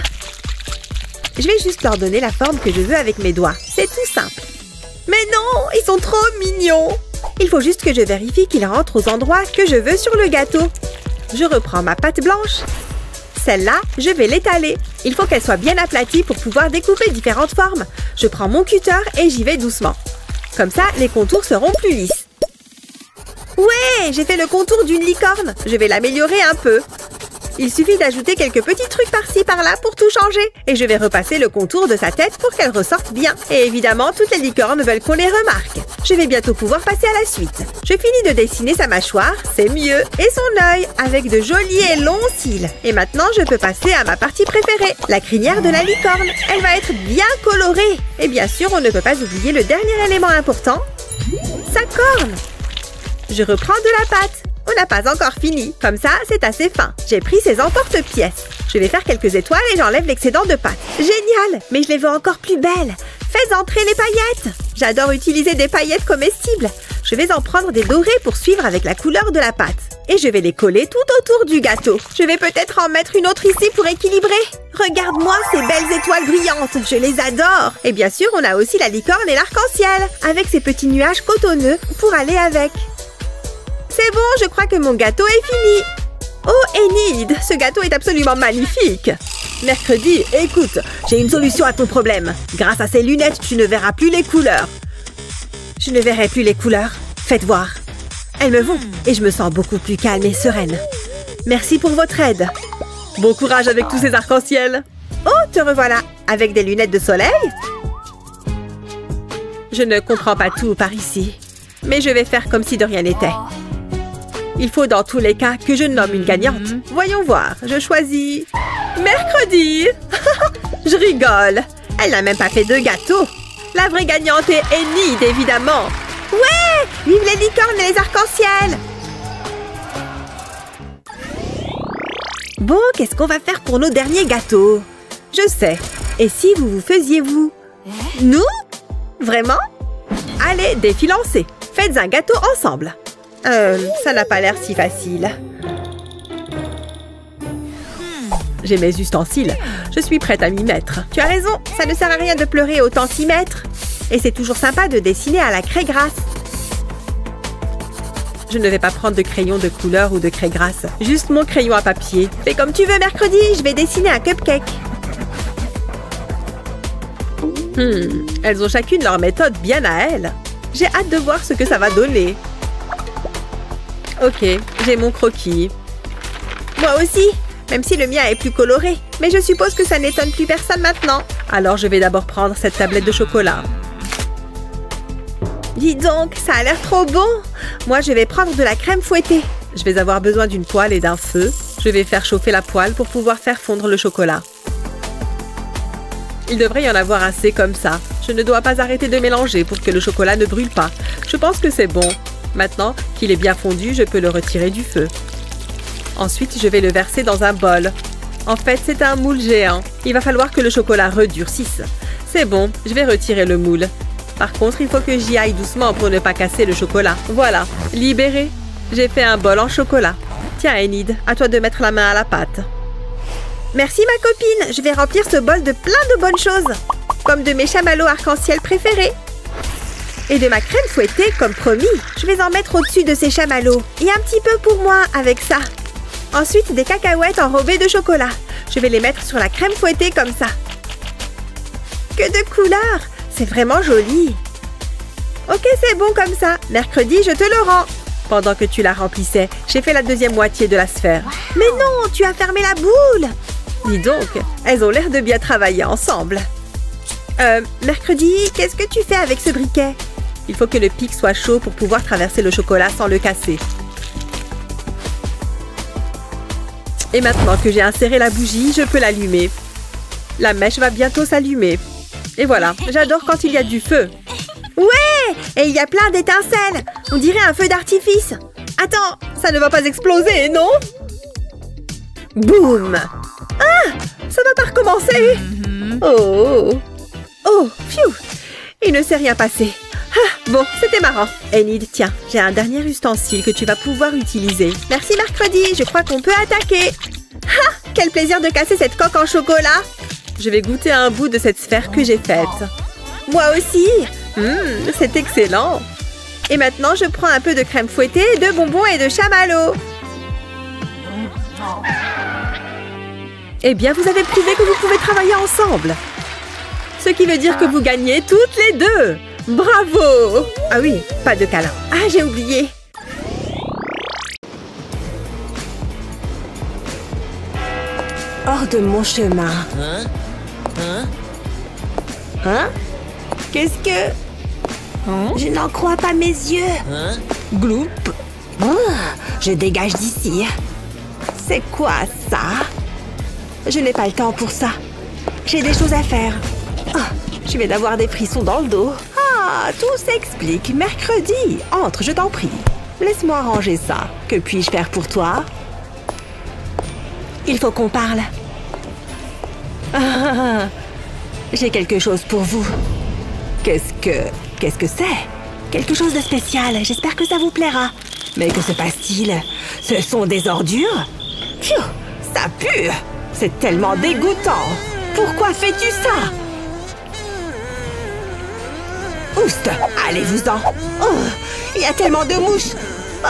Je vais juste leur donner la forme que je veux avec mes doigts. C'est tout simple. Mais non, ils sont trop mignons. Il faut juste que je vérifie qu'ils rentrent aux endroits que je veux sur le gâteau. Je reprends ma pâte blanche. Celle-là, je vais l'étaler. Il faut qu'elle soit bien aplatie pour pouvoir découper différentes formes. Je prends mon cutter et j'y vais doucement. Comme ça, les contours seront plus lisses. Ouais, j'ai fait le contour d'une licorne. Je vais l'améliorer un peu. Il suffit d'ajouter quelques petits trucs par-ci, par-là pour tout changer. Et je vais repasser le contour de sa tête pour qu'elle ressorte bien. Et évidemment, toutes les licornes veulent qu'on les remarque. Je vais bientôt pouvoir passer à la suite. Je finis de dessiner sa mâchoire, c'est mieux, et son œil, avec de jolis et longs cils. Et maintenant, je peux passer à ma partie préférée, la crinière de la licorne. Elle va être bien colorée. Et bien sûr, on ne peut pas oublier le dernier élément important, sa corne. Je reprends de la pâte. On n'a pas encore fini. Comme ça, c'est assez fin. J'ai pris ces emporte-pièces. Je vais faire quelques étoiles et j'enlève l'excédent de pâte. Génial! Mais je les veux encore plus belles. Faites entrer les paillettes. J'adore utiliser des paillettes comestibles. Je vais en prendre des dorées pour suivre avec la couleur de la pâte. Et je vais les coller tout autour du gâteau. Je vais peut-être en mettre une autre ici pour équilibrer. Regarde-moi ces belles étoiles brillantes. Je les adore. Et bien sûr, on a aussi la licorne et l'arc-en-ciel. Avec ces petits nuages cotonneux pour aller avec. C'est bon, je crois que mon gâteau est fini. Oh, Enid, ce gâteau est absolument magnifique. Mercredi, écoute, j'ai une solution à ton problème. Grâce à ces lunettes, tu ne verras plus les couleurs. Je ne verrai plus les couleurs. Faites voir. Elles me vont et je me sens beaucoup plus calme et sereine. Merci pour votre aide. Bon courage avec tous ces arcs-en-ciel. Oh, te revoilà. Avec des lunettes de soleil? Je ne comprends pas tout par ici. Mais je vais faire comme si de rien n'était. Il faut dans tous les cas que je nomme une gagnante. Voyons voir, je choisis... Mercredi. Je rigole. Elle n'a même pas fait de gâteau. La vraie gagnante est Enid, évidemment. Ouais! Vive les licornes et les arcs-en-ciel! Bon, qu'est-ce qu'on va faire pour nos derniers gâteaux? Je sais. Et si vous vous faisiez vous? Nous? Vraiment? Allez, défi lancé. Faites un gâteau ensemble. Ça n'a pas l'air si facile. J'ai mes ustensiles. Je suis prête à m'y mettre. Tu as raison, ça ne sert à rien de pleurer autant s'y mettre. Et c'est toujours sympa de dessiner à la craie grasse. Je ne vais pas prendre de crayon de couleur ou de craie grasse. Juste mon crayon à papier. Fais comme tu veux, mercredi, je vais dessiner un cupcake. Elles ont chacune leur méthode bien à elles. J'ai hâte de voir ce que ça va donner. Ok, j'ai mon croquis. Moi aussi, même si le mien est plus coloré. Mais je suppose que ça n'étonne plus personne maintenant. Alors je vais d'abord prendre cette tablette de chocolat. Dis donc, ça a l'air trop bon. Moi, je vais prendre de la crème fouettée. Je vais avoir besoin d'une poêle et d'un feu. Je vais faire chauffer la poêle pour pouvoir faire fondre le chocolat. Il devrait y en avoir assez comme ça. Je ne dois pas arrêter de mélanger pour que le chocolat ne brûle pas. Je pense que c'est bon. Maintenant qu'il est bien fondu, je peux le retirer du feu. Ensuite, je vais le verser dans un bol. En fait, c'est un moule géant. Il va falloir que le chocolat redurcisse. C'est bon, je vais retirer le moule. Par contre, il faut que j'y aille doucement pour ne pas casser le chocolat. Voilà, libéré. J'ai fait un bol en chocolat. Tiens, Enid, à toi de mettre la main à la pâte. Merci ma copine, je vais remplir ce bol de plein de bonnes choses. Comme de mes chamallows arc-en-ciel préférés. Et de ma crème fouettée, comme promis. Je vais en mettre au-dessus de ces chamallows. Et un petit peu pour moi, avec ça. Ensuite, des cacahuètes enrobées de chocolat. Je vais les mettre sur la crème fouettée comme ça. Que de couleurs! C'est vraiment joli. Ok, c'est bon comme ça. Mercredi, je te le rends. Pendant que tu la remplissais, j'ai fait la deuxième moitié de la sphère. Mais non, tu as fermé la boule! Dis donc, elles ont l'air de bien travailler ensemble. Mercredi, qu'est-ce que tu fais avec ce briquet? Il faut que le pic soit chaud pour pouvoir traverser le chocolat sans le casser. Et maintenant que j'ai inséré la bougie, je peux l'allumer. La mèche va bientôt s'allumer. Et voilà, j'adore quand il y a du feu. Ouais! Et il y a plein d'étincelles. On dirait un feu d'artifice. Attends, ça ne va pas exploser, non? Boum! Ah! Ça va pas recommencer! Oh! Oh, pfiou! Il ne s'est rien passé. Ah, bon, c'était marrant. Enid, tiens, j'ai un dernier ustensile que tu vas pouvoir utiliser. Merci Mercredi, je crois qu'on peut attaquer. Ah! Quel plaisir de casser cette coque en chocolat! Je vais goûter un bout de cette sphère que j'ai faite. Moi aussi! C'est excellent! Et maintenant, je prends un peu de crème fouettée, de bonbons et de chamallows. Eh bien, vous avez prouvé que vous pouvez travailler ensemble. Ce qui veut dire que vous gagnez toutes les deux. Bravo! Ah oui, pas de câlin. Ah, j'ai oublié. Hors de mon chemin. Hein? Qu'est-ce que... Je n'en crois pas mes yeux. Gloup. Oh, je dégage d'ici. C'est quoi ça? Je n'ai pas le temps pour ça. J'ai des choses à faire. Oh, je viens d'avoir des frissons dans le dos. Ah, tout s'explique. Mercredi. Entre, je t'en prie. Laisse-moi ranger ça. Que puis-je faire pour toi? Il faut qu'on parle. Ah, j'ai quelque chose pour vous. Qu'est-ce que c'est? Quelque chose de spécial. J'espère que ça vous plaira. Mais que se passe-t-il? Ce sont des ordures? Pfiou, ça pue! C'est tellement dégoûtant! Pourquoi fais-tu ça? Oust! Allez-vous-en! Oh! Il y a tellement de mouches! Ah!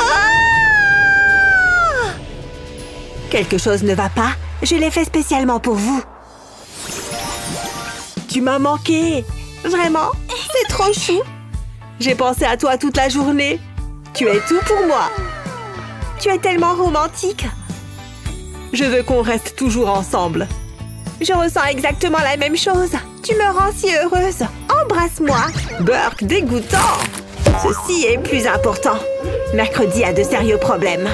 Quelque chose ne va pas? Je l'ai fait spécialement pour vous. Tu m'as manqué! Vraiment? C'est trop chou! J'ai pensé à toi toute la journée. Tu es tout pour moi. Tu es tellement romantique. Je veux qu'on reste toujours ensemble. Je ressens exactement la même chose. Tu me rends si heureuse. Embrasse-moi. Burke, dégoûtant. Ceci est plus important. Mercredi a de sérieux problèmes.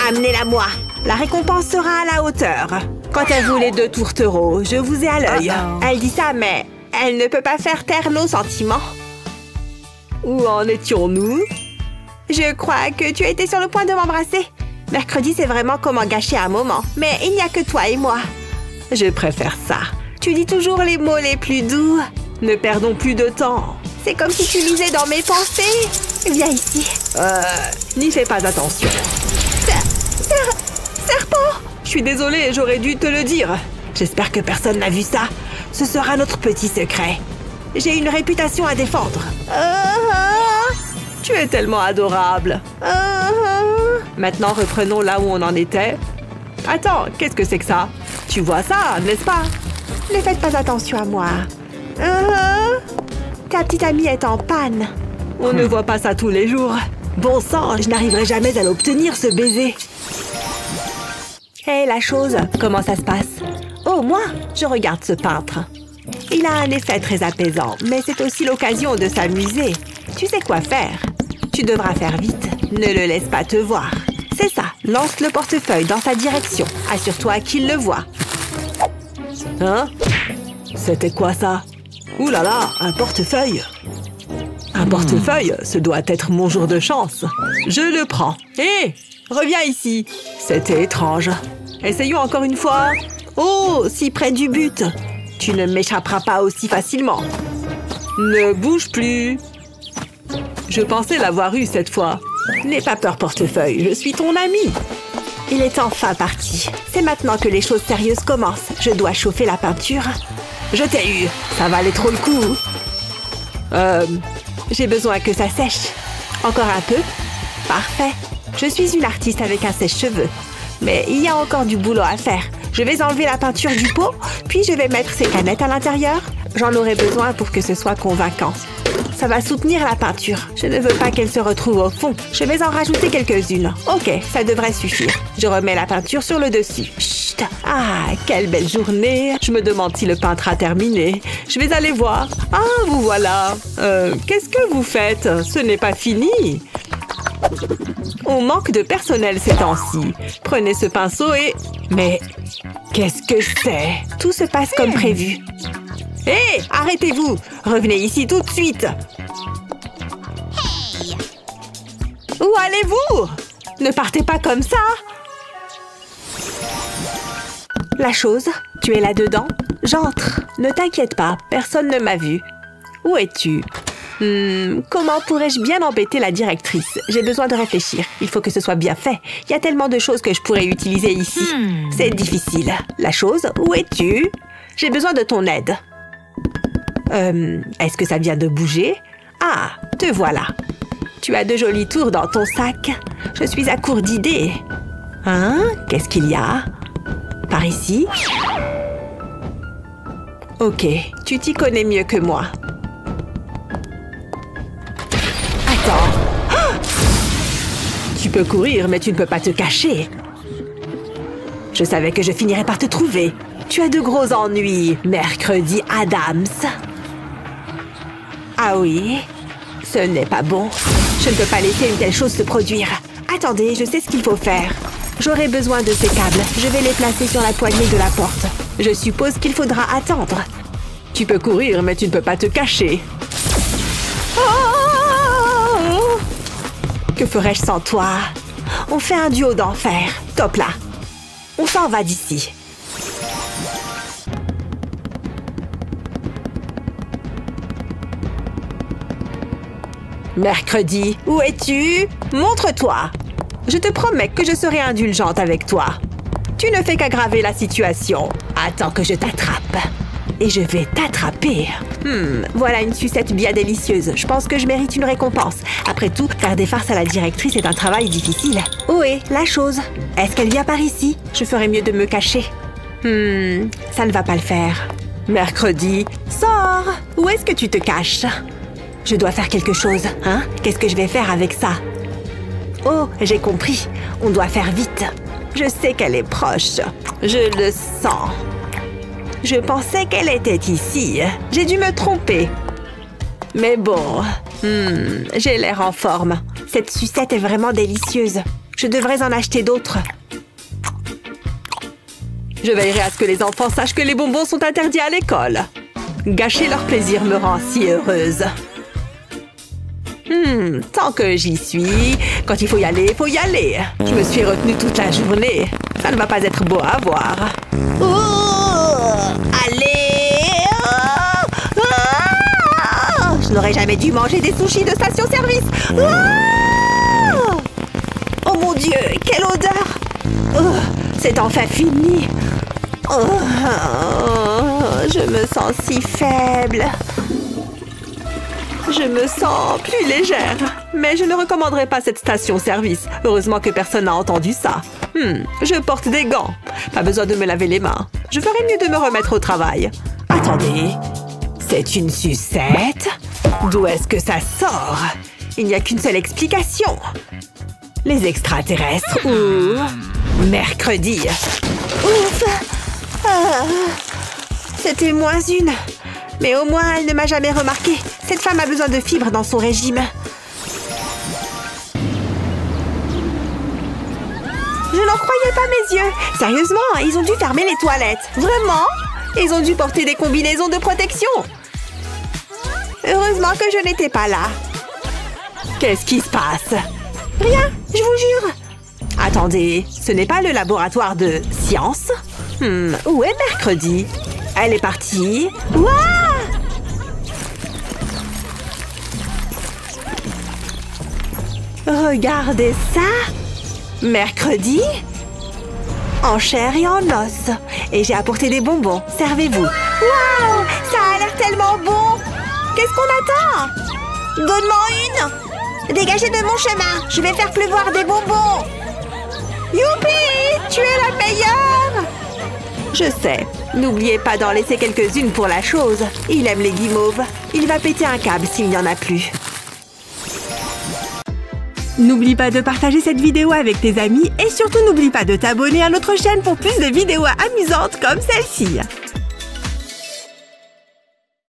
Amenez-la moi. La récompense sera à la hauteur. Quand elle voulait 2 tourtereaux, je vous ai à l'œil. Elle dit ça, mais elle ne peut pas faire taire nos sentiments. Où en étions-nous? Je crois que tu as été sur le point de m'embrasser. Mercredi, c'est vraiment comment gâcher un moment. Mais il n'y a que toi et moi. Je préfère ça. Tu dis toujours les mots les plus doux. Ne perdons plus de temps. C'est comme si tu lisais dans mes pensées. Viens ici. N'y fais pas attention. Serpent! Je suis désolée, j'aurais dû te le dire. J'espère que personne n'a vu ça. Ce sera notre petit secret. J'ai une réputation à défendre. Tu es tellement adorable. Maintenant, reprenons là où on en était. Attends, qu'est-ce que c'est que ça? Tu vois ça, n'est-ce pas? Ne faites pas attention à moi. Ta petite amie est en panne. On ne voit pas ça tous les jours. Bon sang, je n'arriverai jamais à l'obtenir, ce baiser. Hé, la chose, comment ça se passe? Oh, moi, je regarde ce peintre. Il a un effet très apaisant, mais c'est aussi l'occasion de s'amuser. Tu sais quoi faire? Tu devras faire vite. Ne le laisse pas te voir. C'est ça, lance le portefeuille dans sa direction. Assure-toi qu'il le voit. Hein? C'était quoi ça? Ouh là là, un portefeuille! Un portefeuille, ce doit être mon jour de chance. Je le prends. Hé, reviens ici. C'était étrange. Essayons encore une fois. Oh, si près du but. Tu ne m'échapperas pas aussi facilement. Ne bouge plus. Je pensais l'avoir eu cette fois. N'aie pas peur, portefeuille. Je suis ton ami. Il est enfin parti. C'est maintenant que les choses sérieuses commencent. Je dois chauffer la peinture. Je t'ai eu. Ça valait trop le coup. J'ai besoin que ça sèche. Encore un peu. Parfait. Je suis une artiste avec un sèche-cheveux. Mais il y a encore du boulot à faire. Je vais enlever la peinture du pot, puis je vais mettre ces canettes à l'intérieur. J'en aurai besoin pour que ce soit convaincant. Ça va soutenir la peinture. Je ne veux pas qu'elle se retrouve au fond. Je vais en rajouter quelques-unes. Ok, ça devrait suffire. Je remets la peinture sur le dessus. Chut! Ah, quelle belle journée! Je me demande si le peintre a terminé. Je vais aller voir. Ah, vous voilà. Qu'est-ce que vous faites? Ce n'est pas fini. On manque de personnel ces temps-ci. Prenez ce pinceau et... Mais qu'est-ce que c'est? Tout se passe comme prévu. Hé, arrêtez-vous! Revenez ici tout de suite! Où allez-vous? Ne partez pas comme ça! La chose, tu es là-dedans? J'entre. Ne t'inquiète pas, personne ne m'a vu. Où es-tu? Comment pourrais-je bien embêter la directrice? J'ai besoin de réfléchir. Il faut que ce soit bien fait. Il y a tellement de choses que je pourrais utiliser ici. C'est difficile. La chose, où es-tu? J'ai besoin de ton aide. Est-ce que ça vient de bouger? Ah, te voilà. Tu as de jolis tours dans ton sac. Je suis à court d'idées. Hein? Qu'est-ce qu'il y a? Par ici? Ok, tu t'y connais mieux que moi. Attends. Ah! Tu peux courir, mais tu ne peux pas te cacher. Je savais que je finirais par te trouver. Tu as de gros ennuis, mercredi Adams. Ah oui? Ce n'est pas bon. Je ne peux pas laisser une telle chose se produire. Attendez, je sais ce qu'il faut faire. J'aurai besoin de ces câbles. Je vais les placer sur la poignée de la porte. Je suppose qu'il faudra attendre. Tu peux courir, mais tu ne peux pas te cacher. Oh! Que ferais-je sans toi? On fait un duo d'enfer. Top là. On s'en va d'ici. Mercredi, où es-tu? Montre-toi! Je te promets que je serai indulgente avec toi. Tu ne fais qu'aggraver la situation. Attends que je t'attrape. Et je vais t'attraper. Voilà une sucette bien délicieuse. Je pense que je mérite une récompense. Après tout, faire des farces à la directrice est un travail difficile. Où est la chose? Est-ce qu'elle vient par ici? Je ferais mieux de me cacher. Ça ne va pas le faire. Mercredi, sors! Où est-ce que tu te caches? Je dois faire quelque chose, hein? Qu'est-ce que je vais faire avec ça? Oh, j'ai compris. On doit faire vite. Je sais qu'elle est proche. Je le sens. Je pensais qu'elle était ici. J'ai dû me tromper. Mais bon, j'ai l'air en forme. Cette sucette est vraiment délicieuse. Je devrais en acheter d'autres. Je veillerai à ce que les enfants sachent que les bonbons sont interdits à l'école. Gâcher leur plaisir me rend si heureuse. Tant que j'y suis, quand il faut y aller, il faut y aller. Je me suis retenue toute la journée. Ça ne va pas être beau à voir. Allez! Je n'aurais jamais dû manger des sushis de station-service. Oh mon Dieu, quelle odeur! C'est enfin fini. Je me sens si faible. Je me sens plus légère. Mais je ne recommanderais pas cette station-service. Heureusement que personne n'a entendu ça. Je porte des gants. Pas besoin de me laver les mains. Je ferais mieux de me remettre au travail. Attendez. C'est une sucette? D'où est-ce que ça sort? Il n'y a qu'une seule explication. Les extraterrestres ou... Mercredi. Ouf! C'était moins une. Mais au moins, elle ne m'a jamais remarqué. Cette femme a besoin de fibres dans son régime. Je n'en croyais pas mes yeux. Sérieusement, ils ont dû fermer les toilettes. Vraiment? Ils ont dû porter des combinaisons de protection. Heureusement que je n'étais pas là. Qu'est-ce qui se passe? Rien, je vous jure. Attendez, ce n'est pas le laboratoire de science? Où est Mercredi? Elle est partie. Ouah! Regardez ça! Mercredi? En chair et en os. Et j'ai apporté des bonbons. Servez-vous. Waouh! Ça a l'air tellement bon! Qu'est-ce qu'on attend? Donne-moi une! Dégagez de mon chemin! Je vais faire pleuvoir des bonbons! Youpi! Tu es la meilleure! Je sais. N'oubliez pas d'en laisser quelques-unes pour la chose. Il aime les guimauves. Il va péter un câble s'il n'y en a plus. N'oublie pas de partager cette vidéo avec tes amis et surtout n'oublie pas de t'abonner à notre chaîne pour plus de vidéos amusantes comme celle-ci.